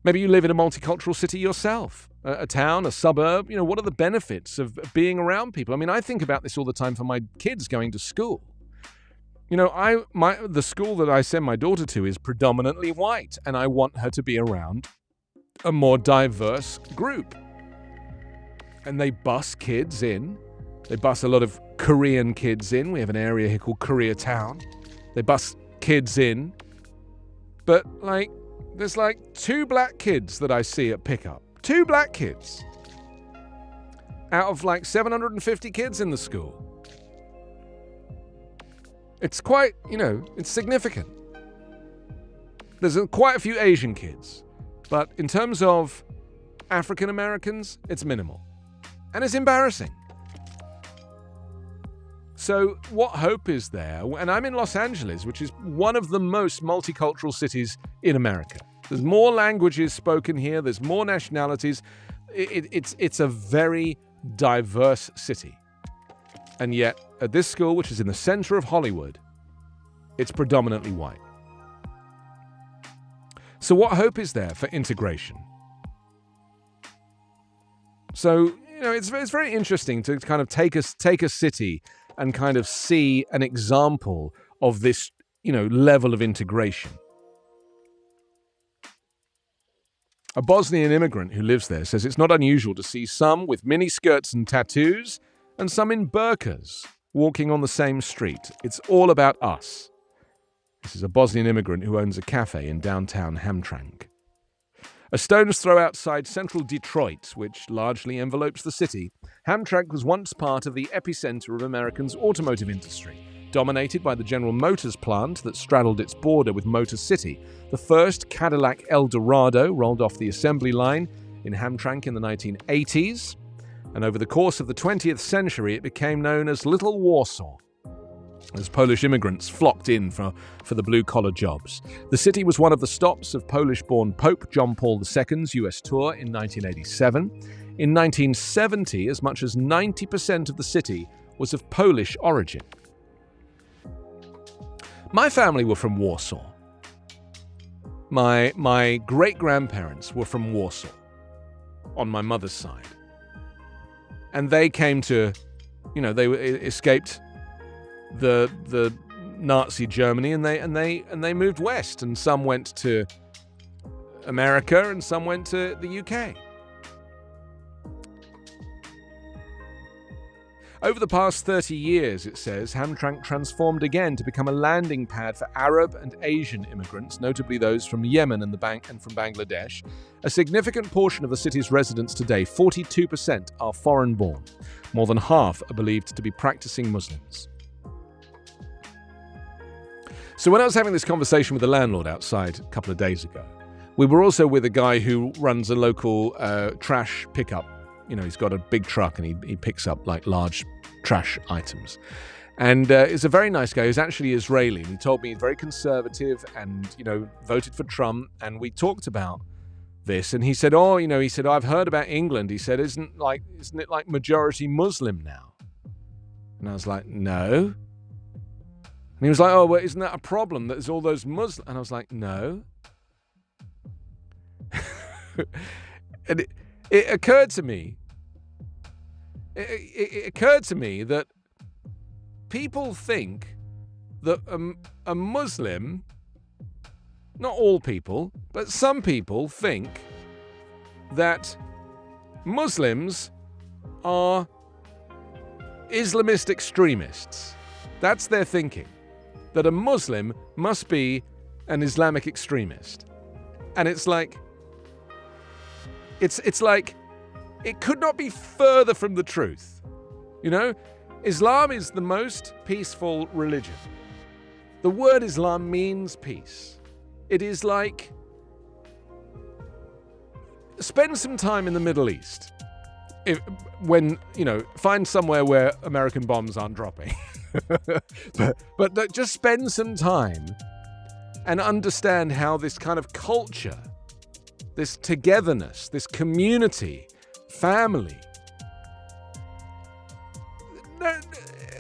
live in a multicultural city yourself, a town, a suburb. What are the benefits of being around people? I mean, I think about this all the time for my kids going to school. The school that I send my daughter to is predominantly white, and I want her to be around a more diverse group. And they bus kids in. They bus a lot of Korean kids in. We have an area here called Koreatown. They bus kids in. But, there's 2 black kids that I see at pickup. 2 black kids. Out of 750 kids in the school. It's quite, it's significant. There's quite a few Asian kids. But in terms of African Americans, it's minimal. And it's embarrassing. So what hope is there? And I'm in Los Angeles, which is one of the most multicultural cities in America. There's more languages spoken here. There's more nationalities. It's a very diverse city. And yet, at this school, which is in the center of Hollywood, it's predominantly white. So what hope is there for integration? So, it's very interesting to kind of take a city and kind of see an example of this, level of integration. A Bosnian immigrant who lives there says it's not unusual to see some with miniskirts and tattoos and some in burqas walking on the same street. It's all about us. This is a Bosnian immigrant who owns a cafe in downtown Hamtramck. A stone's throw outside central Detroit, which largely envelopes the city, Hamtramck was once part of the epicenter of America's automotive industry, dominated by the General Motors plant that straddled its border with Motor City. The first Cadillac Eldorado rolled off the assembly line in Hamtramck in the 1980s, and over the course of the 20th century it became known as Little Warsaw, as Polish immigrants flocked in for the blue-collar jobs. The city was one of the stops of Polish-born Pope John Paul II's U.S. tour in 1987. In 1970, as much as 90% of the city was of Polish origin. My family were from Warsaw. My great-grandparents were from Warsaw, on my mother's side. And they came to, they escaped the Nazi Germany, and they moved west, and some went to America and some went to the UK. Over the past 30 years, it says, Hamtramck transformed again to become a landing pad for Arab and Asian immigrants, notably those from Yemen and from Bangladesh. A significant portion of the city's residents today, 42%, are foreign-born. More than half are believed to be practicing Muslims. So when I was having this conversation with the landlord outside a couple of days ago, we were also with a guy who runs a local trash pickup. He's got a big truck and he picks up large trash items. And he's a very nice guy. He's actually Israeli. And he told me he's very conservative and, voted for Trump. And we talked about this, and he said, "Oh, he said, I've heard about England." He said, "Isn't it like majority Muslim now?" And I was like, "No." And he was like, "Oh, well, isn't that a problem that there's all those Muslims?" And I was like, "No." And it occurred to me. It occurred to me that people think that a Muslim, not all people, but some people think that Muslims are Islamist extremists. That's their thinking. That a Muslim must be an Islamic extremist. And it's like, it could not be further from the truth. Islam is the most peaceful religion. The word Islam means peace. It is like, spend some time in the Middle East. Find somewhere where American bombs aren't dropping. but just spend some time and understand how this kind of culture, this togetherness, this community, family,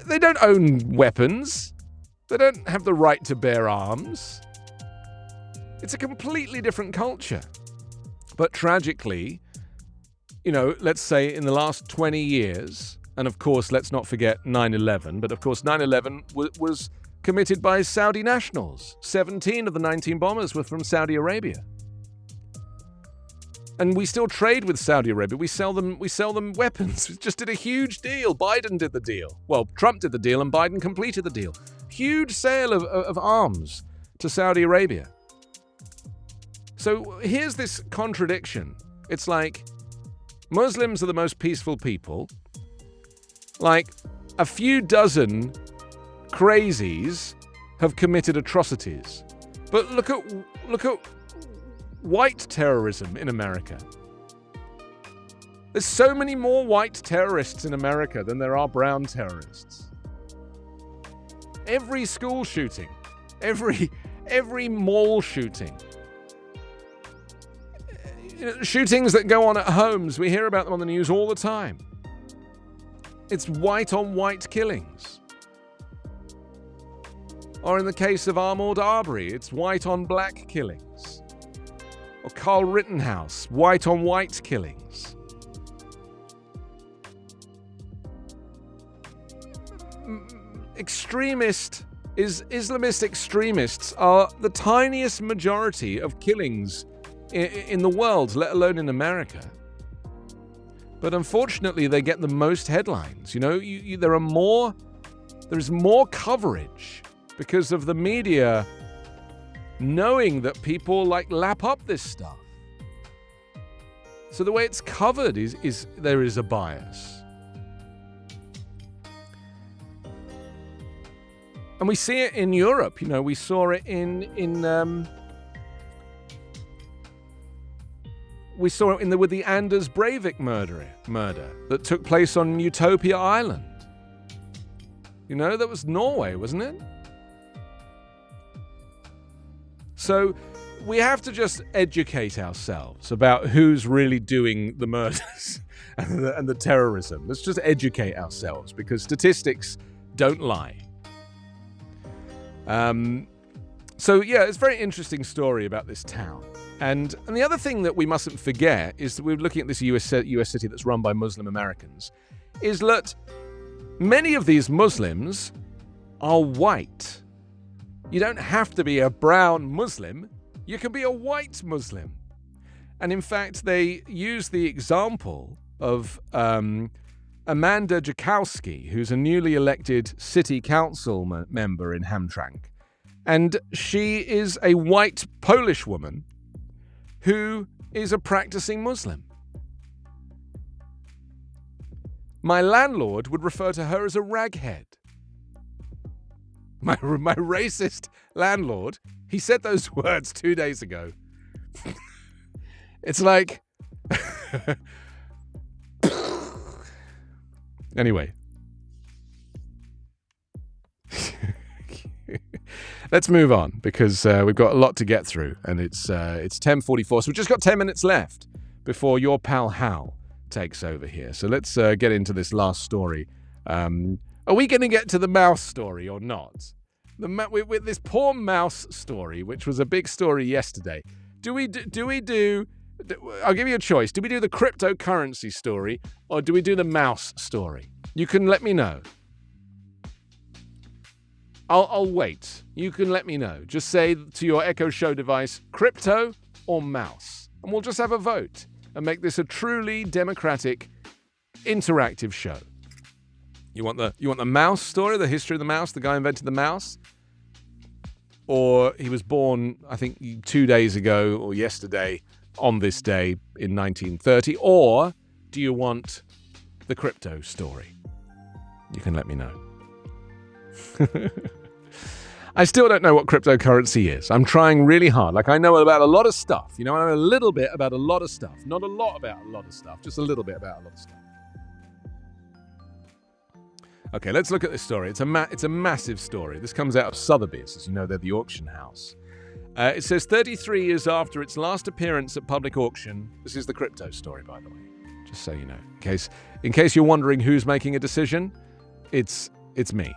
they don't own weapons. They don't have the right to bear arms. It's a completely different culture. But tragically, let's say in the last 20 years, and of course, let's not forget 9/11, but of course 9/11 was committed by Saudi nationals. 17 of the 19 bombers were from Saudi Arabia. And we still trade with Saudi Arabia. We sell them weapons. We just did a huge deal. Biden did the deal. Well, Trump did the deal and Biden completed the deal. Huge sale of arms to Saudi Arabia. So here's this contradiction. It's like Muslims are the most peaceful people. Like a few dozen crazies have committed atrocities. But look at white terrorism in America. There's so many more white terrorists in America than there are brown terrorists. Every school shooting, every mall shooting, shootings that go on at homes, we hear about them on the news all the time. It's white on white killings. Or in the case of Ahmaud Arbery, it's white on black killings. Or Carl Rittenhouse, white on white killings. Islamist extremists are the tiniest majority of killings in the world, let alone in America. But unfortunately, they get the most headlines. There's more coverage because of the media knowing that people lap up this stuff. So the way it's covered is there is a bias. And we see it in Europe. We saw it with the Anders Breivik murder that took place on Utopia Island. That was Norway, wasn't it? So we have to just educate ourselves about who's really doing the murders and the terrorism. Let's just educate ourselves because statistics don't lie. So it's a very interesting story about this town. And the other thing that we mustn't forget is that we're looking at this US city that's run by Muslim Americans, is that many of these Muslims are white. You don't have to be a brown Muslim. You can be a white Muslim. And in fact, they use the example of Amanda Jakowski, who's a newly elected city council member in Hamtramck. And she is a white Polish woman who is a practicing Muslim. My landlord would refer to her as a raghead. My racist landlord, he said those words 2 days ago. It's like... Anyway. Let's move on because we've got a lot to get through, and it's 10:44, so we've just got 10 minutes left before your pal Hal takes over here. So let's get into this last story. Are we going to get to the mouse story or not? With this poor mouse story, which was a big story yesterday. Do we do? I'll give you a choice. Do we do the cryptocurrency story or do we do the mouse story? You can let me know. I'll wait. You can let me know. Just say to your Echo Show device, crypto or mouse. And we'll just have a vote and make this a truly democratic, interactive show. You want the mouse story, the history of the mouse, the guy invented the mouse? Or he was born, I think, 2 days ago or yesterday on this day in 1930? Or do you want the crypto story? You can let me know. I still don't know what cryptocurrency is. I'm trying really hard. Like, I know about a lot of stuff. I know a little bit about a lot of stuff. Not a lot about a lot of stuff, just a little bit about a lot of stuff. Okay, let's look at this story. It's a massive story. This comes out of Sotheby's. As you know, they're the auction house. It says 33 years after its last appearance at public auction. This is the crypto story, by the way, just so you know. In case you're wondering who's making a decision, it's me.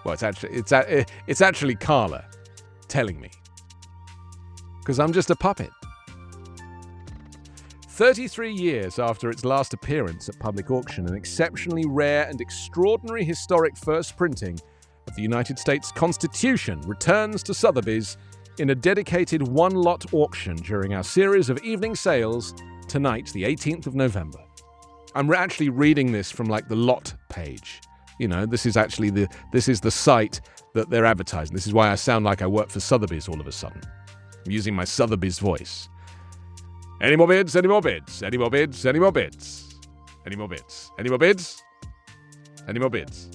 Well, it's actually Carla telling me, because I'm just a puppet. 33 years after its last appearance at public auction, an exceptionally rare and extraordinary historic first printing of the United States Constitution returns to Sotheby's in a dedicated one-lot auction during our series of evening sales tonight, the 18th of November. I'm actually reading this from like the lot page. This is actually the site that they're advertising. This is why I sound like I work for Sotheby's all of a sudden. I'm using my Sotheby's voice. Any more bids? Any more bids? Any more bids? Any more bids? Any more bids? Any more bids? Any more bids?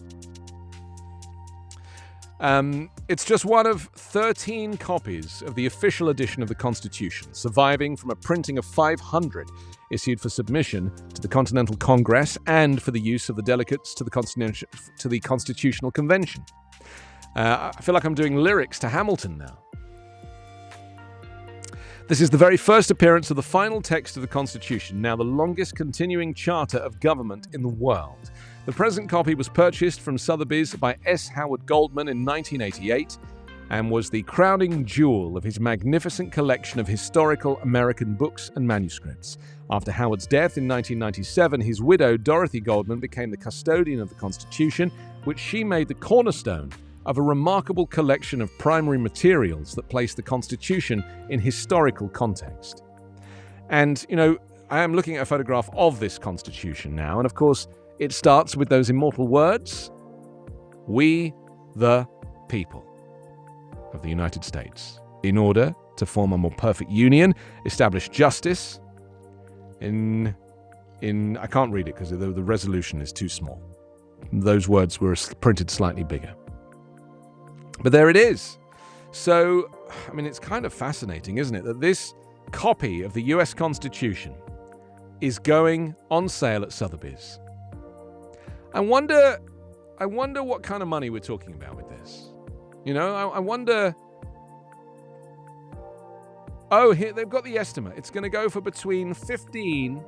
It's just one of 13 copies of the official edition of the Constitution, surviving from a printing of 500 issued for submission to the Continental Congress and for the use of the delegates to the Constitutional Convention. I feel like I'm doing lyrics to Hamilton now. This is the very first appearance of the final text of the Constitution, now the longest continuing charter of government in the world. The present copy was purchased from Sotheby's by S. Howard Goldman in 1988 and was the crowning jewel of his magnificent collection of historical American books and manuscripts. After Howard's death in 1997, his widow, Dorothy Goldman, became the custodian of the Constitution, which she made the cornerstone of a remarkable collection of primary materials that place the Constitution in historical context. And, I am looking at a photograph of this Constitution now, and of course, it starts with those immortal words, "We the people of the United States, in order to form a more perfect union, establish justice in I can't read it because the resolution is too small. Those words were printed slightly bigger. But there it is. So, it's kind of fascinating, isn't it, that this copy of the US Constitution is going on sale at Sotheby's. I wonder what kind of money we're talking about with this. I wonder... Oh, here they've got the estimate. It's going to go for between $15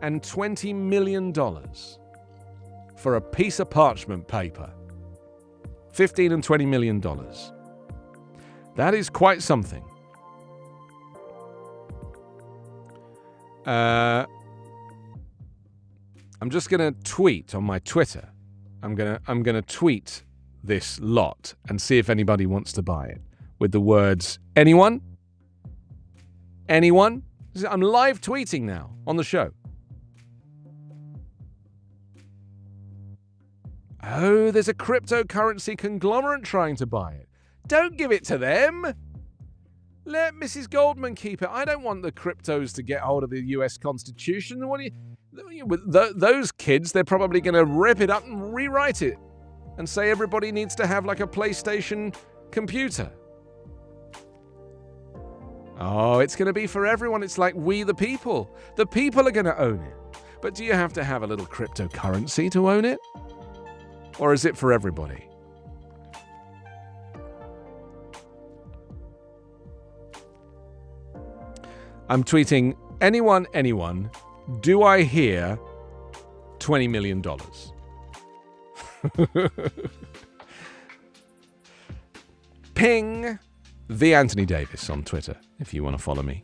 and $20 million for a piece of parchment paper. $15 and $20 million. That is quite something. I'm just going to tweet on my Twitter. I'm going to tweet this lot and see if anybody wants to buy it with the words, anyone? Anyone? I'm live tweeting now on the show. Oh, there's a cryptocurrency conglomerate trying to buy it. Don't give it to them. Let Mrs. Goldman keep it. I don't want the cryptos to get hold of the US Constitution. Those kids, they're probably going to rip it up and rewrite it and say everybody needs to have like a PlayStation computer. Oh, it's going to be for everyone. It's like we the people. The people are going to own it. But do you have to have a little cryptocurrency to own it? Or is it for everybody? I'm tweeting, anyone, do I hear $20 million? Ping the Anthony Davis on Twitter, if you want to follow me.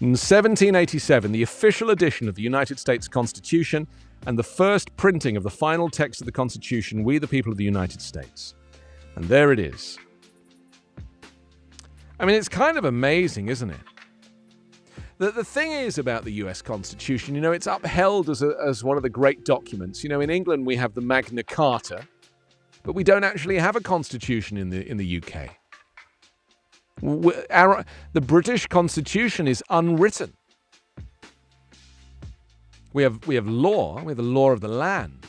In 1787, the official edition of the United States Constitution and the first printing of the final text of the Constitution, we the people of the United States. And there it is. I mean, it's kind of amazing, isn't it? The thing is about the US Constitution, you know, it's upheld as one of the great documents. You know, in England we have the Magna Carta, but we don't actually have a constitution in the UK. The British Constitution is unwritten. We have law, we have the law of the land,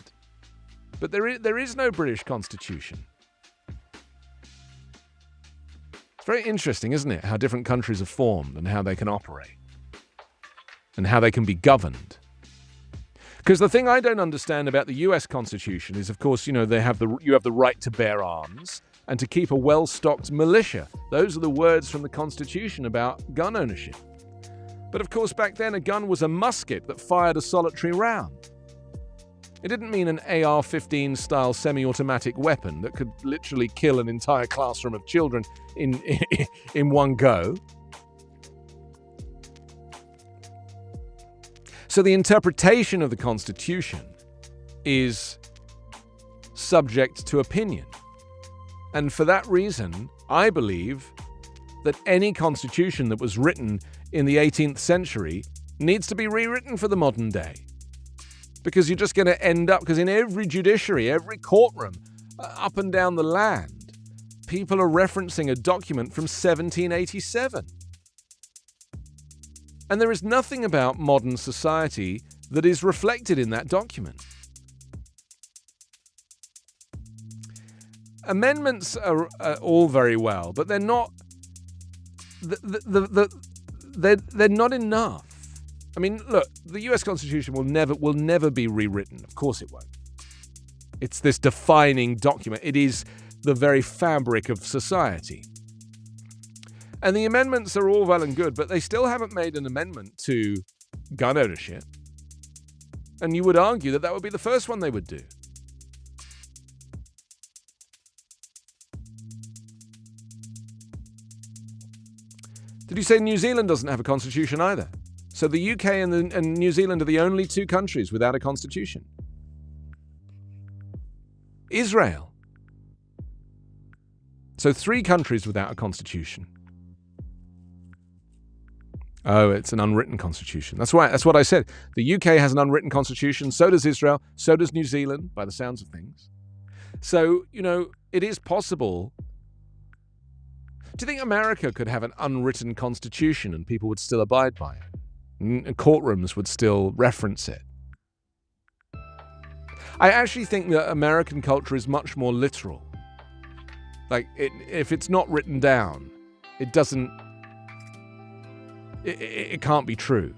but there is no British Constitution. It's very interesting, isn't it, how different countries are formed and how they can operate and how they can be governed. Because the thing I don't understand about the US Constitution is, of course, you know, you have the right to bear arms and to keep a well-stocked militia. Those are the words from the Constitution about gun ownership. But of course, back then, a gun was a musket that fired a solitary round. It didn't mean an AR-15 style semi-automatic weapon that could literally kill an entire classroom of children in one go. So the interpretation of the Constitution is subject to opinion. And for that reason, I believe that any constitution that was written in the 18th century needs to be rewritten for the modern day. Because you're just going to end up, because in every judiciary, every courtroom, up and down the land, people are referencing a document from 1787. And there is nothing about modern society that is reflected in that document. Amendments are all very well, but they're not. They're not enough. I mean, look, the U.S. Constitution will never be rewritten. Of course, it won't. It's this defining document. It is the very fabric of society. And the amendments are all well and good, but they still haven't made an amendment to gun ownership. And you would argue that would be the first one they would do. Did you say New Zealand doesn't have a constitution either? So the UK and New Zealand are the only two countries without a constitution. Israel. So 3 countries without a constitution. Oh, it's an unwritten constitution. That's right. That's what I said. The UK has an unwritten constitution. So does Israel. So does New Zealand, by the sounds of things. So, you know, it is possible. Do you think America could have an unwritten constitution and people would still abide by it? And courtrooms would still reference it? I actually think that American culture is much more literal. Like, if it's not written down, it doesn't... It can't be true.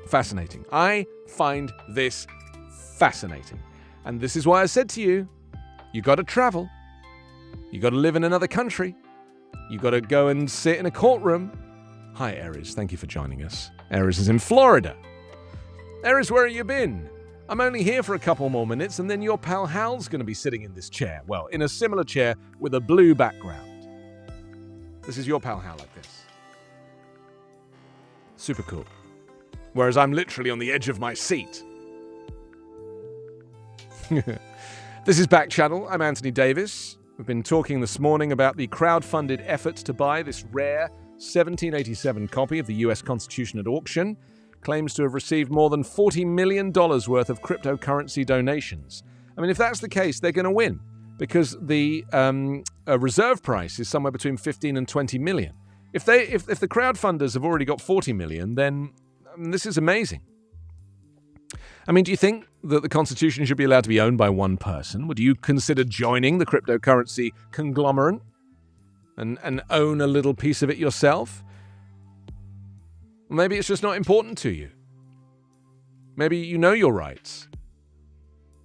Fascinating. I find this fascinating. And this is why I said to you, you got to travel. You got to live in another country. You got to go and sit in a courtroom. Hi, Aries. Thank you for joining us. Aries is in Florida. Aries, where have you been? I'm only here for a couple more minutes, and then your pal Hal's going to be sitting in this chair. Well, in a similar chair with a blue background. This is your pal Hal like this. Super cool. Whereas I'm literally on the edge of my seat. This is Backchannel. I'm Anthony Davis. We've been talking this morning about the crowd-funded efforts to buy this rare 1787 copy of the US Constitution at auction. Claims to have received more than $40 million worth of cryptocurrency donations. I mean, if that's the case, they're going to win. Because the reserve price is somewhere between 15 and 20 million. If the crowdfunders have already got 40 million, then this is amazing. I mean, do you think that the Constitution should be allowed to be owned by one person? Would you consider joining the cryptocurrency conglomerate and own a little piece of it yourself? Maybe it's just not important to you. Maybe you know your rights.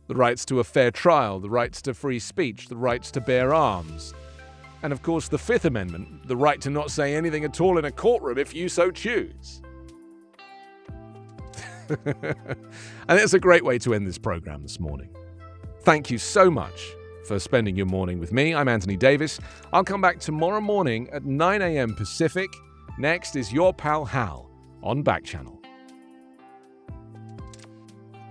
The rights to a fair trial, the rights to free speech, the rights to bear arms, And of course, the Fifth Amendment, the right to not say anything at all in a courtroom if you so choose. And it's a great way to end this program this morning. Thank you so much for spending your morning with me. I'm Anthony Davis. I'll come back tomorrow morning at 9 a.m. Pacific. Next is your pal Hal on Backchannel.